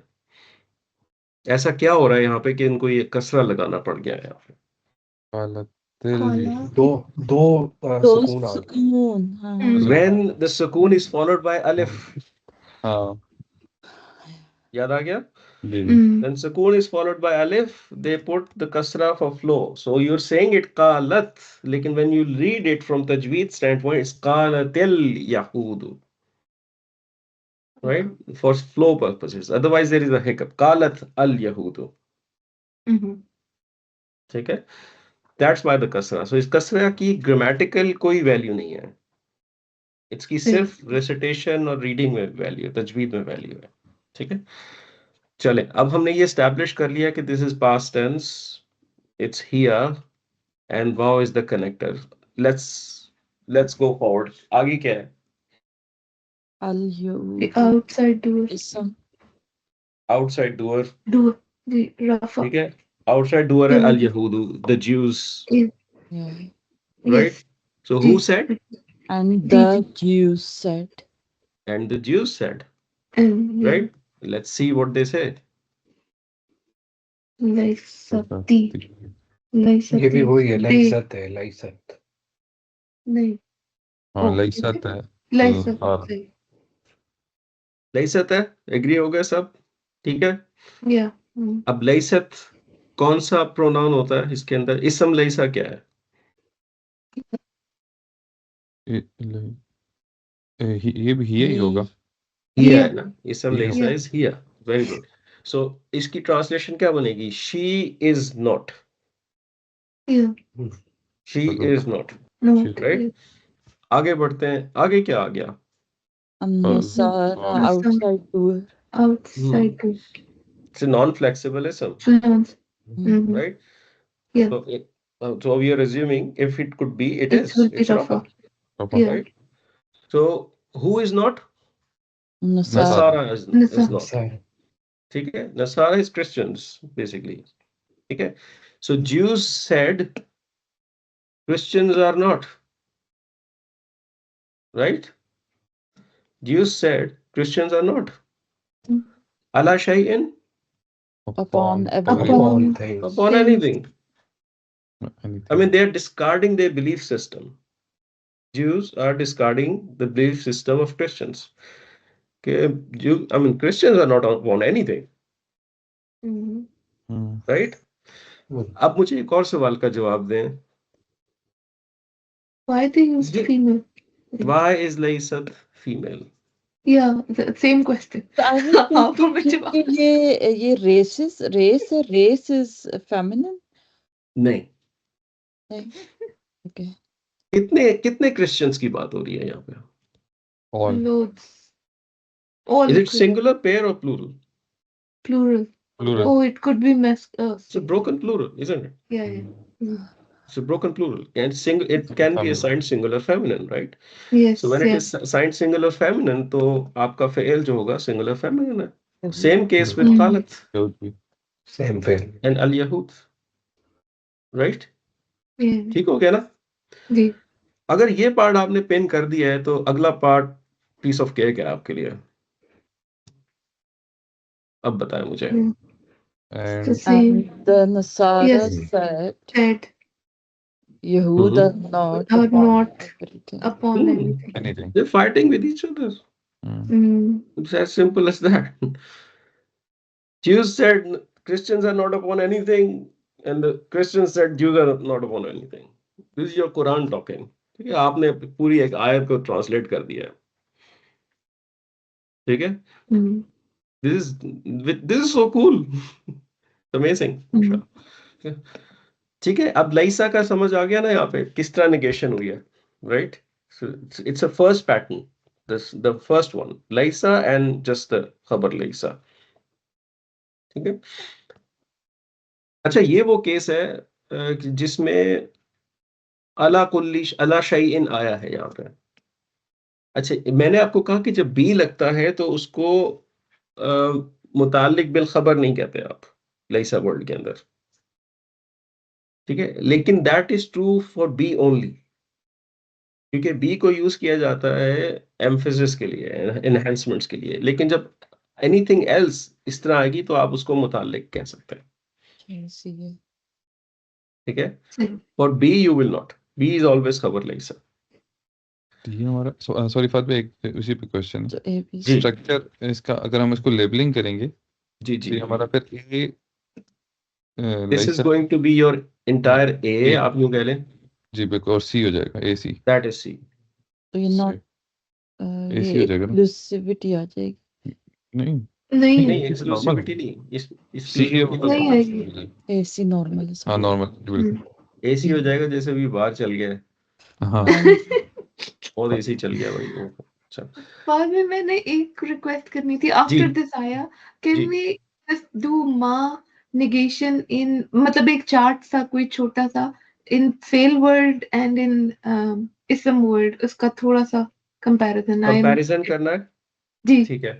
[SPEAKER 1] ऐसा क्या हो रहा है यहाँ पे कि इनको ये कसरा लगाना पड़ गया है यहाँ पे?
[SPEAKER 4] कालतिल
[SPEAKER 5] काला।
[SPEAKER 2] दो दो
[SPEAKER 3] दो
[SPEAKER 2] सुकून आ गए।
[SPEAKER 3] सुकून, हाँ
[SPEAKER 1] When the sukoon is followed by alif,
[SPEAKER 4] हाँ
[SPEAKER 1] याद आ गया?
[SPEAKER 4] जी
[SPEAKER 1] When sukoon is followed by alif, they put the kasra for flow. So you're saying it qalat, लेकिन when you read it from tajweed standpoint, it's qalatil yahudu, right? For flow purposes. Otherwise, there is a hiccup. Qalat al yahudu. ठीक है? That's why the kasra. So इस कसरा की grammatical कोई value नहीं है। इसकी सिर्फ recitation और reading में वैल्यू है, तजवीद में वैल्यू है। ठीक है? चले, अब हमने ये एस्टैब्लिश कर लिया कि this is past tense, it's here and वाव is the connector. Let's go forward. आगे क्या है?
[SPEAKER 3] अल
[SPEAKER 5] The outside door.
[SPEAKER 3] इसम,
[SPEAKER 1] outside door,
[SPEAKER 5] Door. The Rafa.
[SPEAKER 1] ठीक है? आउटसाइड डूअर है अल यहूदू, the Jews, right? So who said?
[SPEAKER 3] and the Jews said,
[SPEAKER 1] and the Jews said,
[SPEAKER 5] And
[SPEAKER 1] right? Let's see what they said.
[SPEAKER 5] Laisati.
[SPEAKER 2] ये भी वही है,
[SPEAKER 5] They.
[SPEAKER 2] लाइसत है, लाइसत।
[SPEAKER 5] नहीं।
[SPEAKER 4] हाँ
[SPEAKER 5] Oh,
[SPEAKER 4] लईसत है
[SPEAKER 5] Laisat.
[SPEAKER 4] हाँ
[SPEAKER 1] लईसत है, एग्री हो गए सब? ठीक है?
[SPEAKER 5] Yeah.
[SPEAKER 1] अब लईसत कौन सा प्रोनाउन होता है इसके अंदर? इसम लईसा क्या है?
[SPEAKER 4] ये भी ही होगा
[SPEAKER 1] हिया
[SPEAKER 5] Here.
[SPEAKER 1] है ना? इसम
[SPEAKER 4] हिया।
[SPEAKER 1] लईसा इज हिया। Very good. सो इसकी ट्रांसलेशन क्या बनेगी? She is not,
[SPEAKER 5] Yeah.
[SPEAKER 1] She is not,
[SPEAKER 5] No.
[SPEAKER 1] Right? आगे बढ़ते हैं, आगे क्या आ गया?
[SPEAKER 3] and Nasara
[SPEAKER 4] हाँ।
[SPEAKER 3] outside door,
[SPEAKER 5] outside the
[SPEAKER 1] It's a non-flexible ism,
[SPEAKER 5] influence.
[SPEAKER 3] Mhm.
[SPEAKER 1] right?
[SPEAKER 5] Yeah.
[SPEAKER 1] So we are assuming if it could be, it
[SPEAKER 5] It
[SPEAKER 1] is.
[SPEAKER 5] will be
[SPEAKER 1] It's
[SPEAKER 5] rougher.
[SPEAKER 1] rougher,
[SPEAKER 4] Papa.
[SPEAKER 5] Yeah.
[SPEAKER 1] right? So who is not?
[SPEAKER 3] Nasara.
[SPEAKER 1] Nasara is
[SPEAKER 5] Nasara.
[SPEAKER 1] not.
[SPEAKER 2] Sorry.
[SPEAKER 1] ठीक है? Nasara is Christians, basically. ठीक है? So Jews said Christians are not, right? Jews said Christians are not.
[SPEAKER 5] Mm.
[SPEAKER 1] Ala shay'in,
[SPEAKER 3] Upon everything.
[SPEAKER 5] Upon
[SPEAKER 2] things.
[SPEAKER 1] upon
[SPEAKER 5] things.
[SPEAKER 1] anything.
[SPEAKER 4] Anything.
[SPEAKER 1] I mean, they are discarding their belief system. Jews are discarding the belief system of Christians. Okay, Christians are not upon anything,
[SPEAKER 5] Mhm.
[SPEAKER 4] Hmm.
[SPEAKER 1] right? अब मुझे एक और सवाल का जवाब दें.
[SPEAKER 5] Why they used
[SPEAKER 1] Ye-
[SPEAKER 5] female?
[SPEAKER 1] Why is Laysat female?
[SPEAKER 5] Yeah, the same question.
[SPEAKER 3] So I was
[SPEAKER 5] आप
[SPEAKER 3] thinking
[SPEAKER 5] मुझे
[SPEAKER 3] कि ये race is feminine.
[SPEAKER 1] नहीं.
[SPEAKER 3] नहीं. Okay.
[SPEAKER 1] कितने क्रिश्चियंस की बात हो रही है यहाँ पे?
[SPEAKER 4] All.
[SPEAKER 5] loads. All
[SPEAKER 1] Is it
[SPEAKER 5] could-
[SPEAKER 1] singular, pair, or plural?
[SPEAKER 5] plural.
[SPEAKER 4] Plural.
[SPEAKER 5] Oh, it could be
[SPEAKER 1] It's a broken plural, isn't it?
[SPEAKER 5] Yeah, yeah. Mm.
[SPEAKER 1] It's a broken plural, and it can be assigned singular feminine, right?
[SPEAKER 5] Yes.
[SPEAKER 1] So when it
[SPEAKER 5] yes.
[SPEAKER 1] is assigned singular feminine, तो आपका fail जो होगा singular feminine है.
[SPEAKER 3] Mhm.
[SPEAKER 1] Same case with
[SPEAKER 5] Mhm.
[SPEAKER 1] Khalat
[SPEAKER 4] Would be.
[SPEAKER 2] Same fail.
[SPEAKER 1] and Al Yahud, right?
[SPEAKER 5] Yeah.
[SPEAKER 1] ठीक हो गया ना?
[SPEAKER 5] जी.
[SPEAKER 1] अगर ये पार्ट आपने पिन कर दिया है तो अगला पार्ट पीस ऑफ केक है आपके लिए. अब बताएं मुझे.
[SPEAKER 4] And
[SPEAKER 5] The same.
[SPEAKER 3] And the Nasara
[SPEAKER 5] Yes.
[SPEAKER 3] said
[SPEAKER 5] Said
[SPEAKER 3] Yehud are not
[SPEAKER 5] Are
[SPEAKER 3] upon
[SPEAKER 5] not
[SPEAKER 3] everything.
[SPEAKER 5] upon
[SPEAKER 1] Hmm.
[SPEAKER 5] anything.
[SPEAKER 4] anything.
[SPEAKER 1] They're fighting with each other.
[SPEAKER 4] Hmm.
[SPEAKER 5] Mm.
[SPEAKER 1] It's as simple as that. Jews said Christians are not upon anything, and the Christians said Jews are not upon anything. This is your Quran talking. ठीक है, आपने पूरी एक आयत को translate कर दिया है. ठीक है?
[SPEAKER 5] Mm.
[SPEAKER 1] This is so cool. Amazing.
[SPEAKER 5] Mm.
[SPEAKER 1] ठीक है, अब लईसा का समझ आ गया ना यहाँ पे किस तरह नेगेशन हुई है, right? It's a first pattern, the first one लईसा and just the खबर लईसा. ठीक है. अच्छा, ये वो केस है जिसमें अला शैइन आया है यहाँ पे. अच्छा, मैंने आपको कहा कि जब बी लगता है तो उसको मुतालिक बिल खबर नहीं कहते आप लईसा वर्ड के अंदर. ठीक है, लेकिन that is true for B only, क्योंकि बी को यूज किया जाता है एम्फेसिस के लिए, एनहांसमेंट्स के लिए, लेकिन जब एनीथिंग एल्स इस तरह आएगी तो आप उसको मुतालिक कह सकते हैं.
[SPEAKER 3] See.
[SPEAKER 1] ठीक है,
[SPEAKER 5] सही.
[SPEAKER 1] For B you will not. B is always खबर लईसा.
[SPEAKER 4] ये हमारा सॉरी फाद भाई, एक उसी पे क्वेश्चन
[SPEAKER 3] So ABC.
[SPEAKER 1] जी
[SPEAKER 4] स्ट्रक्चर इसका अगर हम इसको लेबलिंग करेंगे
[SPEAKER 1] जी
[SPEAKER 4] तो
[SPEAKER 1] जी.
[SPEAKER 4] ये हमारा फिर A
[SPEAKER 1] this is going to be your entire A,
[SPEAKER 4] A.
[SPEAKER 1] आप यूं कह लें.
[SPEAKER 4] जी बिल्कुल, और सी हो जाएगा, ए सी.
[SPEAKER 1] दैट इज सी.
[SPEAKER 3] तो ये not
[SPEAKER 4] AC
[SPEAKER 3] ये
[SPEAKER 4] हो जाएगा ना?
[SPEAKER 3] inclusivity आ जाएगी.
[SPEAKER 4] नहीं,
[SPEAKER 5] नहीं
[SPEAKER 1] नहीं, एक्सक्लूसिविटी नहीं,
[SPEAKER 4] सी
[SPEAKER 5] नहीं आएगी.
[SPEAKER 3] AC normal is
[SPEAKER 4] हाँ नॉर्मल बिल्कुल.
[SPEAKER 1] एसी हो जाएगा. जैसे भी बाहर चल गया
[SPEAKER 4] हाँ
[SPEAKER 1] और एसी चल गया भाई. अच्छा,
[SPEAKER 5] बाद में मैंने एक रिक्वेस्ट करनी थी.
[SPEAKER 1] जी.
[SPEAKER 5] आफ्टर दिस आया,
[SPEAKER 1] जी.
[SPEAKER 5] कैन वी जस्ट डू मा negation in, मतलब एक चार्ट सा कोई छोटा सा in fail world and in ism world, उसका थोड़ा सा comparison.
[SPEAKER 1] कंपैरिजन करना है.
[SPEAKER 5] जी.
[SPEAKER 1] ठीक है,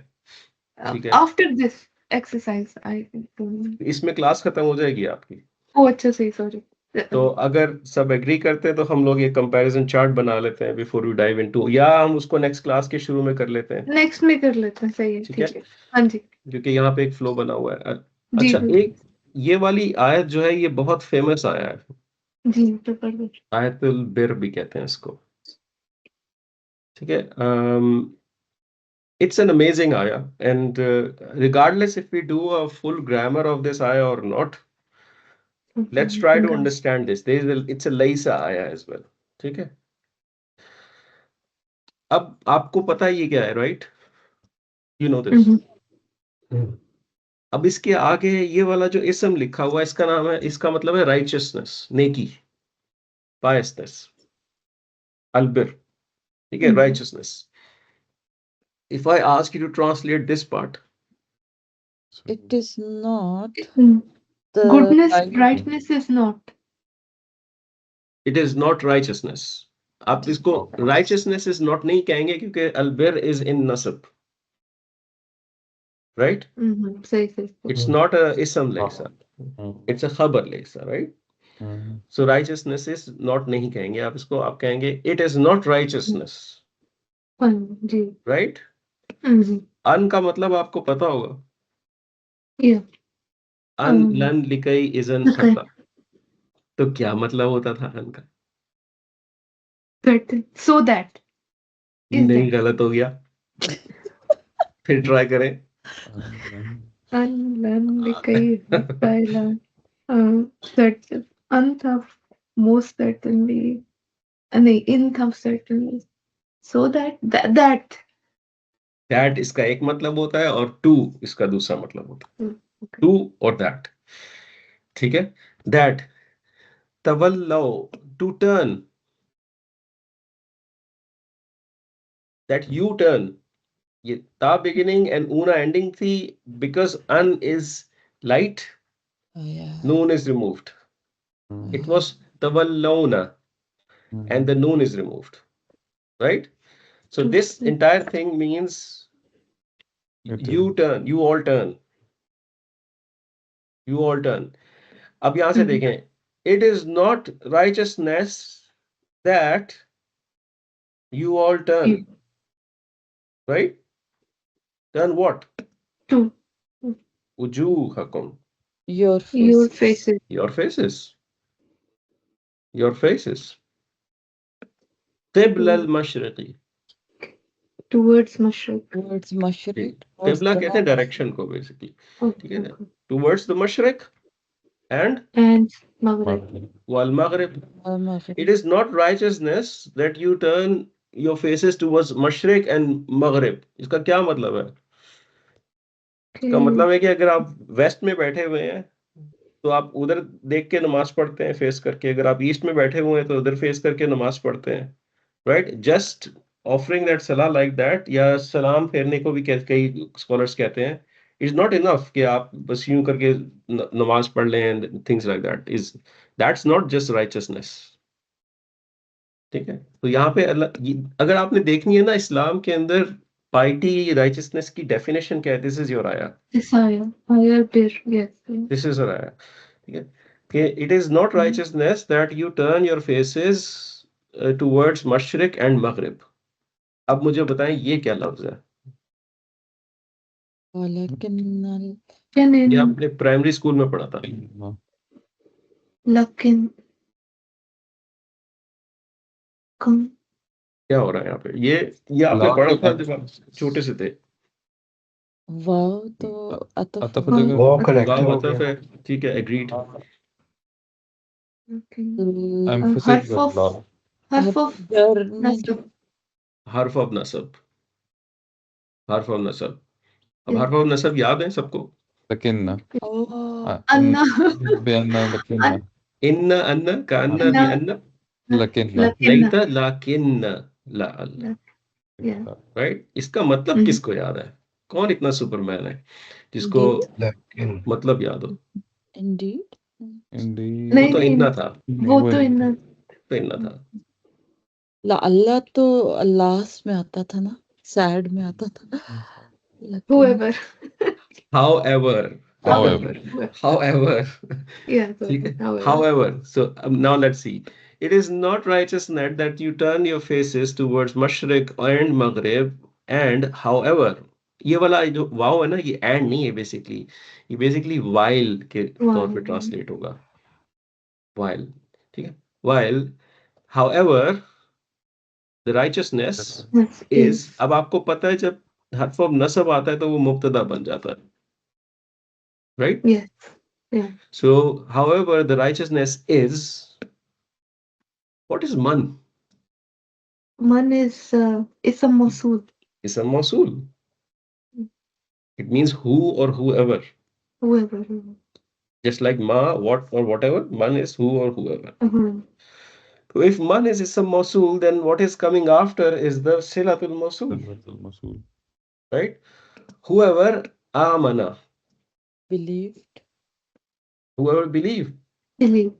[SPEAKER 1] ठीक है.
[SPEAKER 5] After this exercise I don't know.
[SPEAKER 1] इसमें क्लास खत्म हो जाएगी आपकी.
[SPEAKER 5] Oh अच्छा, सही, सॉरी.
[SPEAKER 1] तो अगर सब एग्री करते हैं तो हम लोग ये कंपैरिजन चार्ट बना लेते हैं बिफोर वी डाइव इनटू, या हम उसको नेक्स्ट क्लास के शुरू में कर लेते हैं.
[SPEAKER 5] नेक्स्ट में कर लेते हैं. सही है.
[SPEAKER 1] ठीक
[SPEAKER 5] ठीक
[SPEAKER 1] है,
[SPEAKER 5] है. हाँ जी.
[SPEAKER 1] क्योंकि यहाँ पे एक फ्लो बना हुआ है.
[SPEAKER 5] जी
[SPEAKER 1] अच्छा, एक ये वाली आयत जो है ये बहुत फेमस आया है.
[SPEAKER 5] जी तो कर दो.
[SPEAKER 1] आयतुल बिर भी कहते हैं इसको. ठीक है. It's an amazing ayah, and regardless if we do a full grammar of this ayah or not, let's try to understand this. It's a laysa ayah as well. ठीक है. अब आपको पता है ये क्या है, right? You know this. अब इसके आगे ये वाला जो इसम लिखा हुआ है, इसका नाम है, इसका मतलब है righteousness, नेकी, piousness, albir. ठीक है, righteousness. If I ask you to translate this part,
[SPEAKER 3] It is not
[SPEAKER 5] Hmm.
[SPEAKER 3] the
[SPEAKER 5] Goodness,
[SPEAKER 3] right
[SPEAKER 5] rightness is not.
[SPEAKER 1] It is not righteousness. आप इसको righteousness is not नहीं कहेंगे क्योंकि albir is in nasab, right?
[SPEAKER 5] सही
[SPEAKER 1] It's not a ism laysa, it's a khabar laysa, right? So righteousness is not नहीं कहेंगे आप इसको, आप कहेंगे it is not righteousness,
[SPEAKER 5] ji
[SPEAKER 1] right?
[SPEAKER 5] जी
[SPEAKER 1] अन का मतलब आपको पता होगा,
[SPEAKER 5] या
[SPEAKER 1] अन लन लिकई इजन
[SPEAKER 5] लिकई।
[SPEAKER 1] खता, तो क्या मतलब होता था अन का?
[SPEAKER 5] so that is
[SPEAKER 1] नहीं,
[SPEAKER 5] that
[SPEAKER 1] गलत हो गया, फिर ट्राई करें।
[SPEAKER 5] लन लिकई पहला certain था most certainly नहीं इन था certainly so that
[SPEAKER 1] दैट इसका एक मतलब होता है और टू इसका दूसरा मतलब होता है, टू और दैट, ठीक है? दैट तवल्लो, to turn, that you turn, ये ता बिगिनिंग एंड ऊना एंडिंग थी, बिकॉज अन इज लाइट, नून is removed, it was tawallawna and the noon is removed, right? So this entire thing means you turn, you all turn, you all turn. अब यहां से देखें, it is not righteousness that you all turn, right? Turn what?
[SPEAKER 5] to
[SPEAKER 1] Wujuhakum,
[SPEAKER 3] your
[SPEAKER 5] your
[SPEAKER 3] face.
[SPEAKER 5] faces
[SPEAKER 1] your faces, your faces. Qibla al-mashriqi,
[SPEAKER 5] towards mashriq
[SPEAKER 3] Towards Mashriq.
[SPEAKER 1] qibla कहते हैं direction को basically, ठीक है ना? Towards the mashriq and
[SPEAKER 5] maghrib
[SPEAKER 1] wal maghrib.
[SPEAKER 3] Maghrib.
[SPEAKER 1] It is not righteousness that you turn your faces towards mashriq and maghrib. इसका क्या मतलब है? इसका मतलब है कि अगर आप वेस्ट में बैठे हुए हैं तो आप उधर देख के नमाज पढ़ते हैं फेस करके, अगर आप ईस्ट में बैठे हुए हैं तो उधर फेस करके नमाज पढ़ते हैं, राइट? जस्ट ऑफरिंग दैट सलाह लाइक दैट, या सलाम फेरने को भी कई स्कॉलर्स कहते हैं, इज नॉट इनफ कि आप बस यूं करके नमाज पढ़ लें and things like that, is that's not just richness, ठीक है? तो यहाँ पे अगर आपने देखनी है ना इस्लाम के अंदर पाइटी राइचसनेस की डेफिनेशन क्या है, दिस इज योर आया, दिस इज योर आया, ठीक है? कि it is not righteousness that you turn your faces towards मशरिक एंड मगरिब। अब मुझे बताएं ये क्या लफ्ज है? ये आपने प्राइमरी स्कूल में पढ़ा था,
[SPEAKER 5] लेकिन
[SPEAKER 1] क्या हो रहा है यहाँ पे? ये आपने पढ़ा था जब आप छोटे से थे।
[SPEAKER 3] वाव तो अतफ
[SPEAKER 2] वो करेक्ट
[SPEAKER 1] वाव
[SPEAKER 2] हो
[SPEAKER 1] अतफ
[SPEAKER 2] गया।
[SPEAKER 1] है, ठीक है, एग्रीड।
[SPEAKER 4] Emphasis
[SPEAKER 5] हर्फ ऑफ
[SPEAKER 1] हर्फ ऑफ नसब, हर्फ ऑफ नसब। अब हर्फ ऑफ नसब याद है सबको?
[SPEAKER 4] लकिन्ना
[SPEAKER 5] अन्ना
[SPEAKER 4] बेअन्ना लकिन्ना
[SPEAKER 1] इन्ना अन्ना का अन्ना भी अन्ना
[SPEAKER 4] लकिन्ना
[SPEAKER 1] लैता लाकिन्ना ला अल्लाह, राइट? इसका मतलब किसको याद है? कौन इतना सुपरमैन है जिसको मतलब याद हो?
[SPEAKER 3] इंडीड
[SPEAKER 1] वो तो इन्ना था,
[SPEAKER 5] वो तो इन्ना
[SPEAKER 1] तो इन्ना था।
[SPEAKER 3] ला अल्लाह तो लास्ट में आता था ना, सैड में आता था।
[SPEAKER 5] whoever
[SPEAKER 1] however
[SPEAKER 5] yeah
[SPEAKER 1] ठीक है, however, so now let's see, it is not righteousness that you turn your faces towards mashriq and maghrib and however, ये वाला जो वाव है ना, ये एंड नहीं है बेसिकली, ये बेसिकली while के तौर पे ट्रांसलेट होगा, while, ठीक है? while however the righteousness is, अब आपको पता है जब हर्फ ऑफ नसब आता है तो वो मुब्तदा बन जाता है, right?
[SPEAKER 5] yes yeah
[SPEAKER 1] So however the righteousness is, what is man?
[SPEAKER 5] man is a mawsool.
[SPEAKER 1] It's a mawsool. It means who or whoever,
[SPEAKER 5] whoever
[SPEAKER 1] just like ma, what or whatever, man is who or whoever. So if man is ism mawsool, then what is coming after is the silatul mawsool, right? Whoever amana,
[SPEAKER 3] believed
[SPEAKER 1] whoever believe
[SPEAKER 5] believe.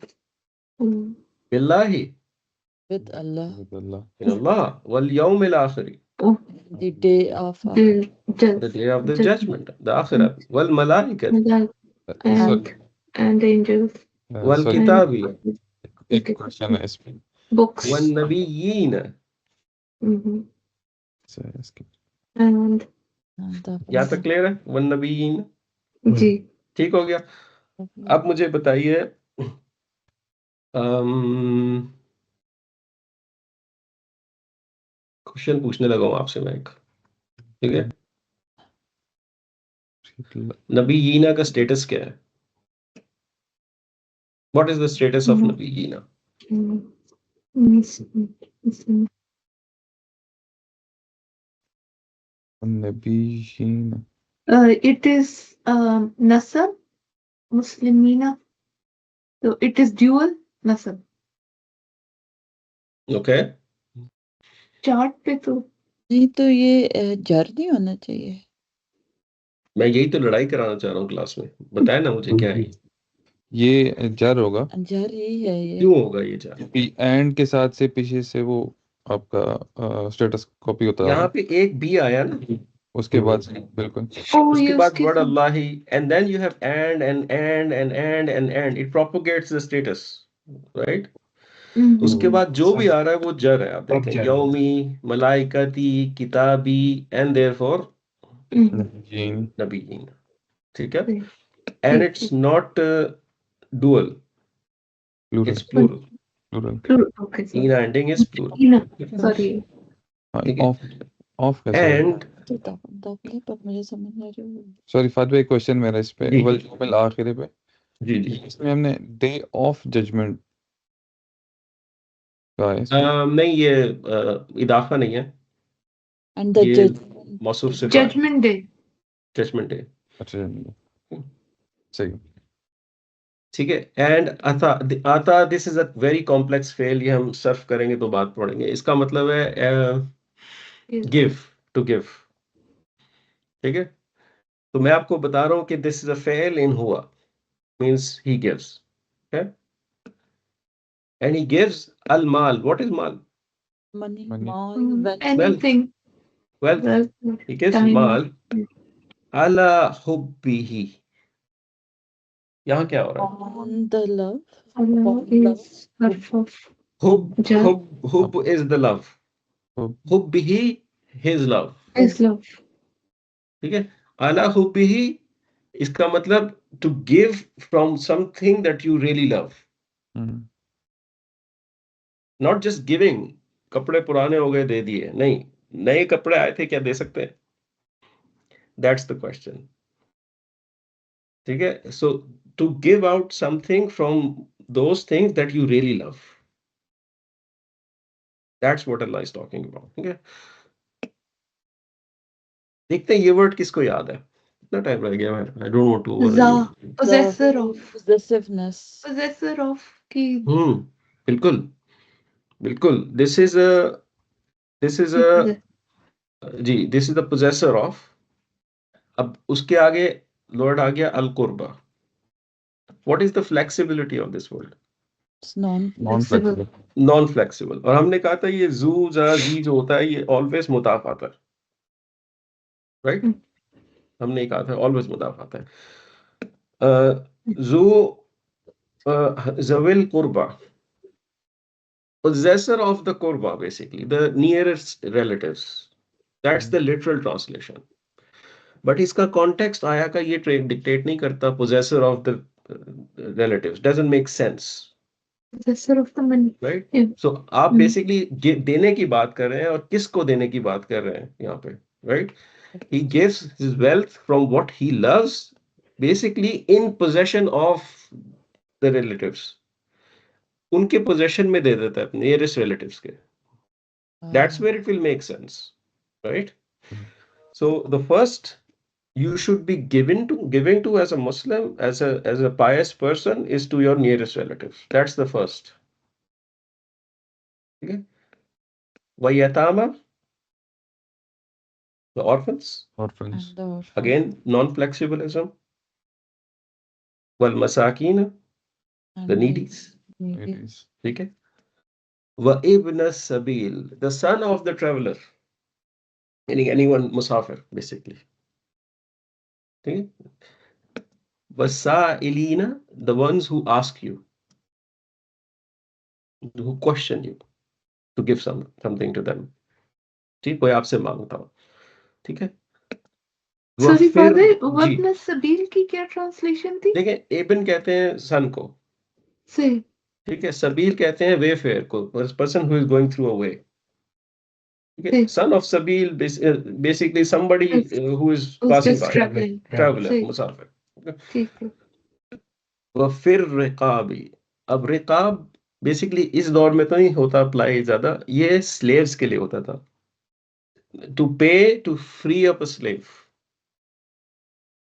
[SPEAKER 5] Mm.
[SPEAKER 1] billahi,
[SPEAKER 3] with Allah,
[SPEAKER 4] with Allah.
[SPEAKER 1] in Allah, wal yawmil akhir,
[SPEAKER 5] Oh,
[SPEAKER 3] the day of
[SPEAKER 5] the
[SPEAKER 1] the day of the
[SPEAKER 5] judgment.
[SPEAKER 1] judgment, the akhirah, wal malaikat,
[SPEAKER 4] Sorry,
[SPEAKER 5] And angels
[SPEAKER 1] wal
[SPEAKER 4] sorry,
[SPEAKER 5] and
[SPEAKER 1] kitabi,
[SPEAKER 4] एक question है इसमें
[SPEAKER 5] books.
[SPEAKER 1] wan nabiyyin.
[SPEAKER 5] Mhm.
[SPEAKER 4] से इसके
[SPEAKER 5] And
[SPEAKER 3] the
[SPEAKER 1] यहाँ तक clear है? One नबीयीन,
[SPEAKER 5] जी
[SPEAKER 1] ठीक हो गया। अब मुझे बताइए, क्वेश्चन पूछने लगा हूँ आपसे मैं एक, ठीक है? नबीयीना का स्टेटस क्या है? What is the status of नबीयीना?
[SPEAKER 4] नबीयीन
[SPEAKER 5] it is nasab muslimina, so it is dual nasab.
[SPEAKER 1] Okay?
[SPEAKER 5] Chart पे तो
[SPEAKER 3] नहीं, तो ये जर नहीं होना चाहिए।
[SPEAKER 1] मैं यही तो लड़ाई कराना चाह रहा हूँ क्लास में, बताए ना मुझे क्या है?
[SPEAKER 4] ये जर होगा,
[SPEAKER 3] जर यही है ये।
[SPEAKER 1] क्यों होगा ये जार?
[SPEAKER 4] क्योंकि एंड के साथ से पीछे से वो आपका स्टेटस कॉपी होता
[SPEAKER 1] यहाँ
[SPEAKER 4] है,
[SPEAKER 1] पे एक बी आया ना,
[SPEAKER 4] उसके बाद से बिल्कुल
[SPEAKER 1] उसके बाद word Allah he, and then you have and it propagates the status, right? उसके बाद जो भी आ रहा है वो जर है। आप देखें, यौमी, मलाइकती, किताबी एंड देयरफॉर
[SPEAKER 4] नबीयीन
[SPEAKER 1] नबीयीन, ठीक है? And it's not dual,
[SPEAKER 4] plural
[SPEAKER 1] it's plural.
[SPEAKER 4] Plural
[SPEAKER 5] okay
[SPEAKER 1] ईना एंडिंग इज प्लूरल,
[SPEAKER 5] sorry
[SPEAKER 1] ठीक है?
[SPEAKER 4] ऑफ कैसे
[SPEAKER 1] एंड
[SPEAKER 3] पर मुझे समझ नहीं आ रही।
[SPEAKER 4] सॉरी फादर, एक क्वेश्चन मेरा इस पे,
[SPEAKER 1] जी।
[SPEAKER 4] वल यौमिल आखिर पे,
[SPEAKER 1] जी जी,
[SPEAKER 4] इसमें हमने डे ऑफ जजमेंट का है इसमें?
[SPEAKER 1] नहीं ये इदाफा नहीं है,
[SPEAKER 3] एंड द
[SPEAKER 1] ये
[SPEAKER 3] जज
[SPEAKER 1] मौसूफ सिफा है,
[SPEAKER 5] judgment day
[SPEAKER 1] जजमेंट डे,
[SPEAKER 4] अच्छा सही।
[SPEAKER 1] ठीक है? एंड आता this is a very complex fail, ये हम सर्फ करेंगे तो बात पढ़ेंगे। इसका मतलब है गिव, टू गिव, ठीक है? तो मैं आपको बता रहा हूं कि दिस इज अ फेल इन हुआ, means he gives, okay? And he gives al mal. What is mal?
[SPEAKER 3] Money
[SPEAKER 4] Money.
[SPEAKER 5] anything
[SPEAKER 1] Wealth. He gives
[SPEAKER 5] time.
[SPEAKER 1] mal ala hubbihi. यहाँ क्या हो रहा है?
[SPEAKER 3] On the love
[SPEAKER 5] Allah is harf of jar.
[SPEAKER 1] Hub is the love. Hubbihi, his love.
[SPEAKER 5] is love.
[SPEAKER 1] ठीक है? ala hubbihi, इसका मतलब to give from something that you really love. Not just giving. कपड़े पुराने हो गए दे दिए, नहीं, नए कपड़े आए थे क्या दे सकते हैं? That's the question. ठीक है? So to give out something from those things that you really love. That's what Allah is talking about. ठीक है? देखते हैं ये वर्ड किसको याद है? कितना टाइम रह गया है? I don't want to
[SPEAKER 5] Za,
[SPEAKER 1] overrun.
[SPEAKER 5] possessor of.
[SPEAKER 3] possessiveness,
[SPEAKER 5] Possessor of की
[SPEAKER 1] बिल्कुल, बिल्कुल। This is a ji, this is the possessor of. अब उसके आगे वर्ड आ गया अल कुर्बा। What is the flexibility of this word?
[SPEAKER 3] it's non
[SPEAKER 4] Non-flexible.
[SPEAKER 1] Non flexible. और हमने कहा था ये जू जा जी जो होता है ये ऑलवेज मुताफ आता है, राइट? हमने कहा था ऑलवेज मुताफ आता है। जू जविल कुर्बा, possessor of the kurba, basically the nearest relatives, that's the literal translation. But इसका context आया का ये dictate नहीं करता, possessor of the relatives doesn't make sense.
[SPEAKER 5] possessor of the money.
[SPEAKER 1] Right?
[SPEAKER 5] Yeah.
[SPEAKER 1] So आप basically देने की बात कर रहे हैं, और किसको देने की बात कर रहे हैं यहाँ पे, right? He gives his wealth from what he loves, basically in possession of the relatives. उनके possession में दे देता है अपने nearest relatives के. That's where it will make sense, right? So the first you should be giving to as a Muslim, as a pious person, is to your nearest relatives. That's the first. Okay? Vayatama, the orphans.
[SPEAKER 4] Orphans.
[SPEAKER 3] and the
[SPEAKER 1] Again, non-flexibilism. wal masakin, the
[SPEAKER 3] And
[SPEAKER 1] needies,
[SPEAKER 3] needies.
[SPEAKER 1] ठीक है, wa ibn sabil, the son of the traveler, meaning anyone musafir basically, ठीक है, wasailina, the ones who ask you, who question you to give something to them, ठीक, कोई आपसे मांगता हो, ठीक है, वह
[SPEAKER 5] सॉरी
[SPEAKER 1] फिर
[SPEAKER 5] फादर,
[SPEAKER 1] जी,
[SPEAKER 5] वब्न सबील की क्या ट्रांसलेशन थी?
[SPEAKER 1] देखिए इब्न कहते हैं सन को,
[SPEAKER 5] से
[SPEAKER 1] ठीक है, सबील कहते हैं वे फेयर को, person who is going through a way, ठीक है, सन ऑफ सबील basically somebody who is passing
[SPEAKER 5] just
[SPEAKER 1] by,
[SPEAKER 5] travelling.
[SPEAKER 1] traveler,
[SPEAKER 5] सही,
[SPEAKER 1] मुसाफिर।
[SPEAKER 5] ठीक है।
[SPEAKER 1] वह फिर रिकाबी, अब रिकाब बेसिकली इस दौर में तो नहीं होता अप्लाई ज्यादा, ये स्लेव्स के लिए होता था, to pay to free up a slave,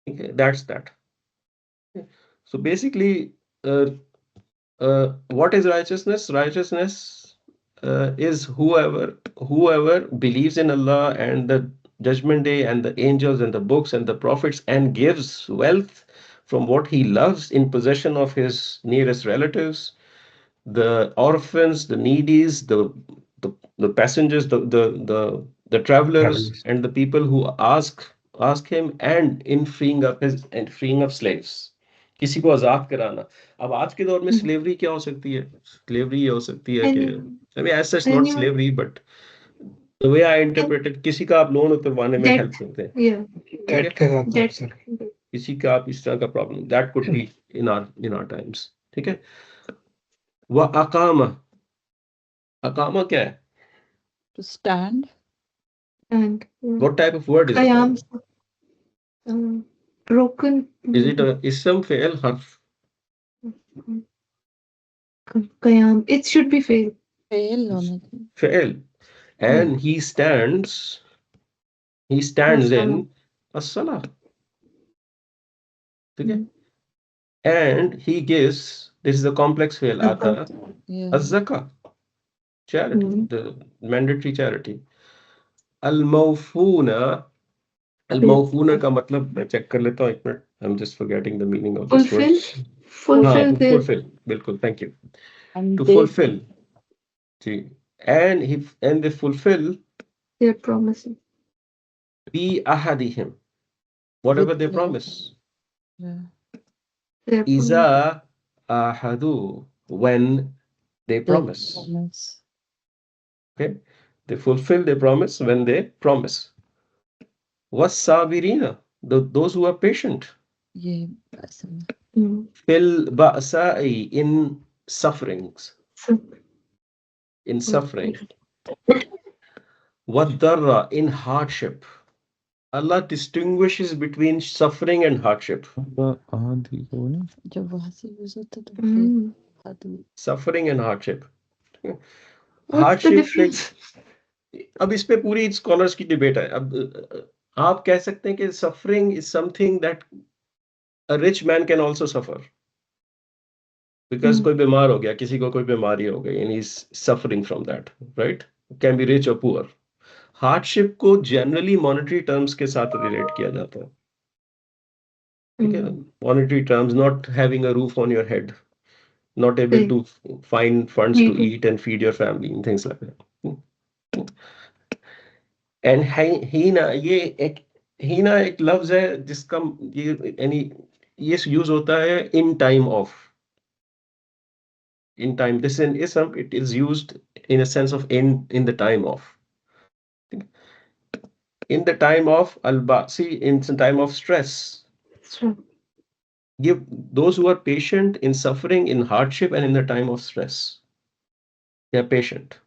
[SPEAKER 1] ठीक है, that's that. So basically, what is righteousness? Righteousness is whoever believes in Allah and the judgment day and the angels and the books and the prophets and gives wealth from what he loves in possession of his nearest relatives, the orphans, the needies, the passengers, the travelers, and the people who ask him, and in freeing up slaves, किसी को आजाद कराना। अब आज के दौर में slavery क्या हो सकती है? स्लेवरी ये हो सकती है कि I mean, as such not slavery, but the way I interpret it, किसी का आप लोन उतरवाने में हेल्प करते हैं,
[SPEAKER 2] डेट के साथ अक्सर
[SPEAKER 1] किसी का आप इस तरह का problem, that could be in our times, ठीक है। वह अकामा, अकामा क्या है?
[SPEAKER 3] To stand.
[SPEAKER 5] And
[SPEAKER 1] What type of word is
[SPEAKER 5] Qiyam,
[SPEAKER 1] अकामा?
[SPEAKER 5] broken.
[SPEAKER 1] Is it a ism, fail, harf?
[SPEAKER 5] Qiyam. It should be fail.
[SPEAKER 3] Fail होना चाहिए.
[SPEAKER 1] Fail. And he stands in as-salah. Okay? And he gives, this is a complex fail, ata,
[SPEAKER 3] Yeah.
[SPEAKER 1] az-zakah, charity, the mandatory charity. Al-mawfuna, al-mawfuna का मतलब मैं check कर लेता हूँ एक minute, I'm just forgetting the meaning of this word.
[SPEAKER 5] Fulfill their
[SPEAKER 1] fulfill, बिल्कुल, thank you.
[SPEAKER 3] And
[SPEAKER 1] To
[SPEAKER 3] they
[SPEAKER 1] fulfill, जी, and they fulfill
[SPEAKER 5] their promises.
[SPEAKER 1] bi ahadihim, whatever
[SPEAKER 3] with
[SPEAKER 1] they
[SPEAKER 3] the-
[SPEAKER 1] promise.
[SPEAKER 3] Yeah.
[SPEAKER 5] Their promises.
[SPEAKER 1] Iza ahadu, when they
[SPEAKER 3] They
[SPEAKER 1] promise.
[SPEAKER 3] promise.
[SPEAKER 1] Okay, they fulfill their promise when they promise. Was sabirina, those who are patient.
[SPEAKER 3] ये ऐसे में.
[SPEAKER 1] Fil ba'sa'i, in sufferings, in suffering. Wadarra, in hardship. Allah distinguishes between suffering and hardship.
[SPEAKER 4] आदि को ना
[SPEAKER 3] जब वहां से use होता तो फिर आदमी.
[SPEAKER 1] Suffering and hardship.
[SPEAKER 5] What's the
[SPEAKER 1] Hardship
[SPEAKER 5] difference?
[SPEAKER 1] अब इस पे पूरी स्कॉलर्स की डिबेट है। अब आप कह सकते हैं कि suffering is something that a rich man can also suffer, because कोई बीमार हो गया, किसी को कोई बीमारी हो गई and he is suffering from that, right, can be rich और पुअर। हार्डशिप को जनरली मॉनेटरी टर्म्स के साथ रिलेट किया जाता है, ठीक है, monetary terms, not having a roof on your head, not able to find funds to eat and feed your family and things like that. And हीना, ये एक लफ्ज है जिसका ये यानी ये यूज होता है in time of, in time, this in ism, it is used in a sense of in the time of, in the time of al-ba'si, in the time of stress. Give those who are patient in suffering, in hardship, and in the time of stress, they are patient.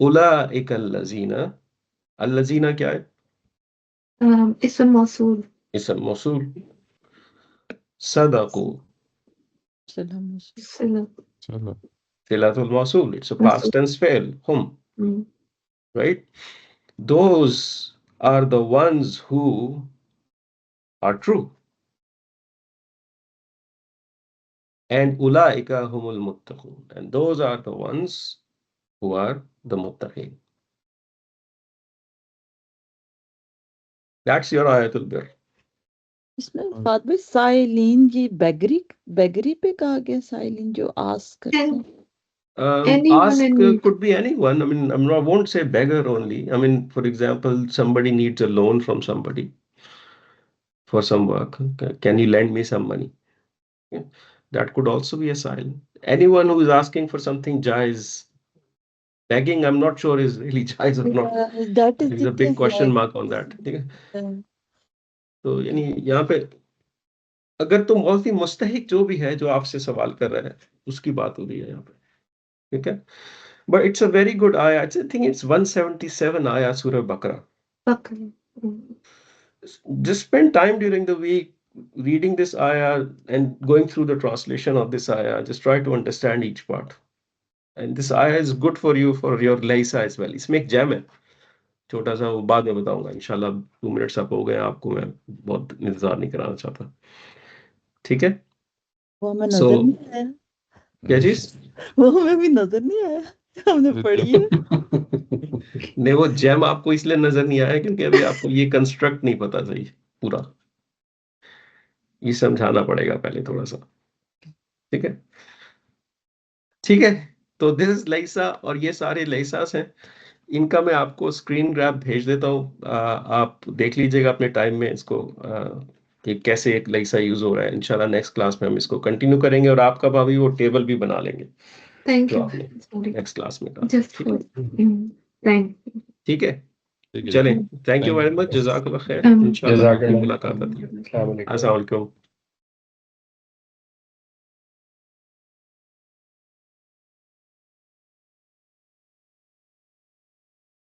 [SPEAKER 1] Ulaika allazina, allazina क्या है?
[SPEAKER 5] Ism mawsool.
[SPEAKER 1] Ism mawsool. Sadaqu,
[SPEAKER 3] सलाम.
[SPEAKER 4] चलो
[SPEAKER 1] silatul mawsool, it's a past tense fail, hum, right? Those are the ones who are true. And ulaika humul muttaqun, and those are the ones who are the muttaqin. That's your ayatul bir.
[SPEAKER 3] इसमें बात में साइलिन ये beggary पे कहा गया, साइलिन जो ask करते
[SPEAKER 5] And
[SPEAKER 3] हैं।
[SPEAKER 5] anyone
[SPEAKER 1] Ask
[SPEAKER 5] in need.
[SPEAKER 1] could be anyone. I mean, I won't say beggar only. I mean, for example, somebody needs a loan from somebody for some work. Can you lend me some money? Yeah. That could also be a sign. Anyone who is asking for something jais, begging, I'm not sure is really jais or not.
[SPEAKER 3] That is
[SPEAKER 1] There is a big question mark on that. ठीक है? तो यानी यहाँ पे अगर तो बहुत ही मुस्तहिक जो भी है जो आपसे सवाल कर रहा है उसकी बात हो रही है यहाँ पे, ठीक है? But it's a very good ayah. I think it's 177 ayah Surah Baqarah.
[SPEAKER 5] Bakra.
[SPEAKER 1] Just spend time during the week reading this ayah and going through the translation of this ayah. Just try to understand each part. And this ayah is good for you for your laysa as well. इसमें एक jam है छोटा सा, वो बाद में बताऊंगा इंशाल्लाह। 2 मिनट्स अब हो गए, आपको मैं बहुत इंतजार नहीं कराना चाहता, ठीक है?
[SPEAKER 3] वो हमें
[SPEAKER 1] So,
[SPEAKER 3] नजर नहीं आया,
[SPEAKER 1] क्या चीज?
[SPEAKER 3] वो हमें भी नजर नहीं आया, हमने पढ़ी है।
[SPEAKER 1] नहीं, वो जैम आपको इसलिए नजर नहीं आया क्योंकि अभी आपको ये कंस्ट्रक्ट नहीं पता सही पूरा, ये समझाना पड़ेगा पहले थोड़ा सा, ठीक है? ठीक है, तो दिस इज लईसा और ये सारे लईसास हैं। इनका मैं आपको स्क्रीन ग्रैब भेज देता हूँ, आप देख लीजिएगा अपने टाइम में इसको, कि कैसे एक लईसा यूज हो रहा है। इंशाल्लाह नेक्स्ट क्लास में हम इसको कंटिन्यू करेंगे और आपका भाभी वो टेबल भी बना लेंगे
[SPEAKER 5] Thank
[SPEAKER 1] जो
[SPEAKER 5] you.
[SPEAKER 1] आपने
[SPEAKER 5] Sorry.
[SPEAKER 1] नेक्स्ट क्लास में कहा,
[SPEAKER 5] Just
[SPEAKER 1] ठीक
[SPEAKER 5] for.
[SPEAKER 1] है?
[SPEAKER 5] Thank you.
[SPEAKER 1] ठीक है,
[SPEAKER 4] ठीक है।
[SPEAKER 1] चलें, thank you
[SPEAKER 4] Thank
[SPEAKER 1] very
[SPEAKER 4] you.
[SPEAKER 1] Much, जज़ाकल्लाह खैर, इंशाल्लाह
[SPEAKER 2] जज़ाकल्लाह।
[SPEAKER 1] मुलाकात होती है।
[SPEAKER 2] अस्सलाम वालेकुम।
[SPEAKER 1] अस्सलाम वालेकुम।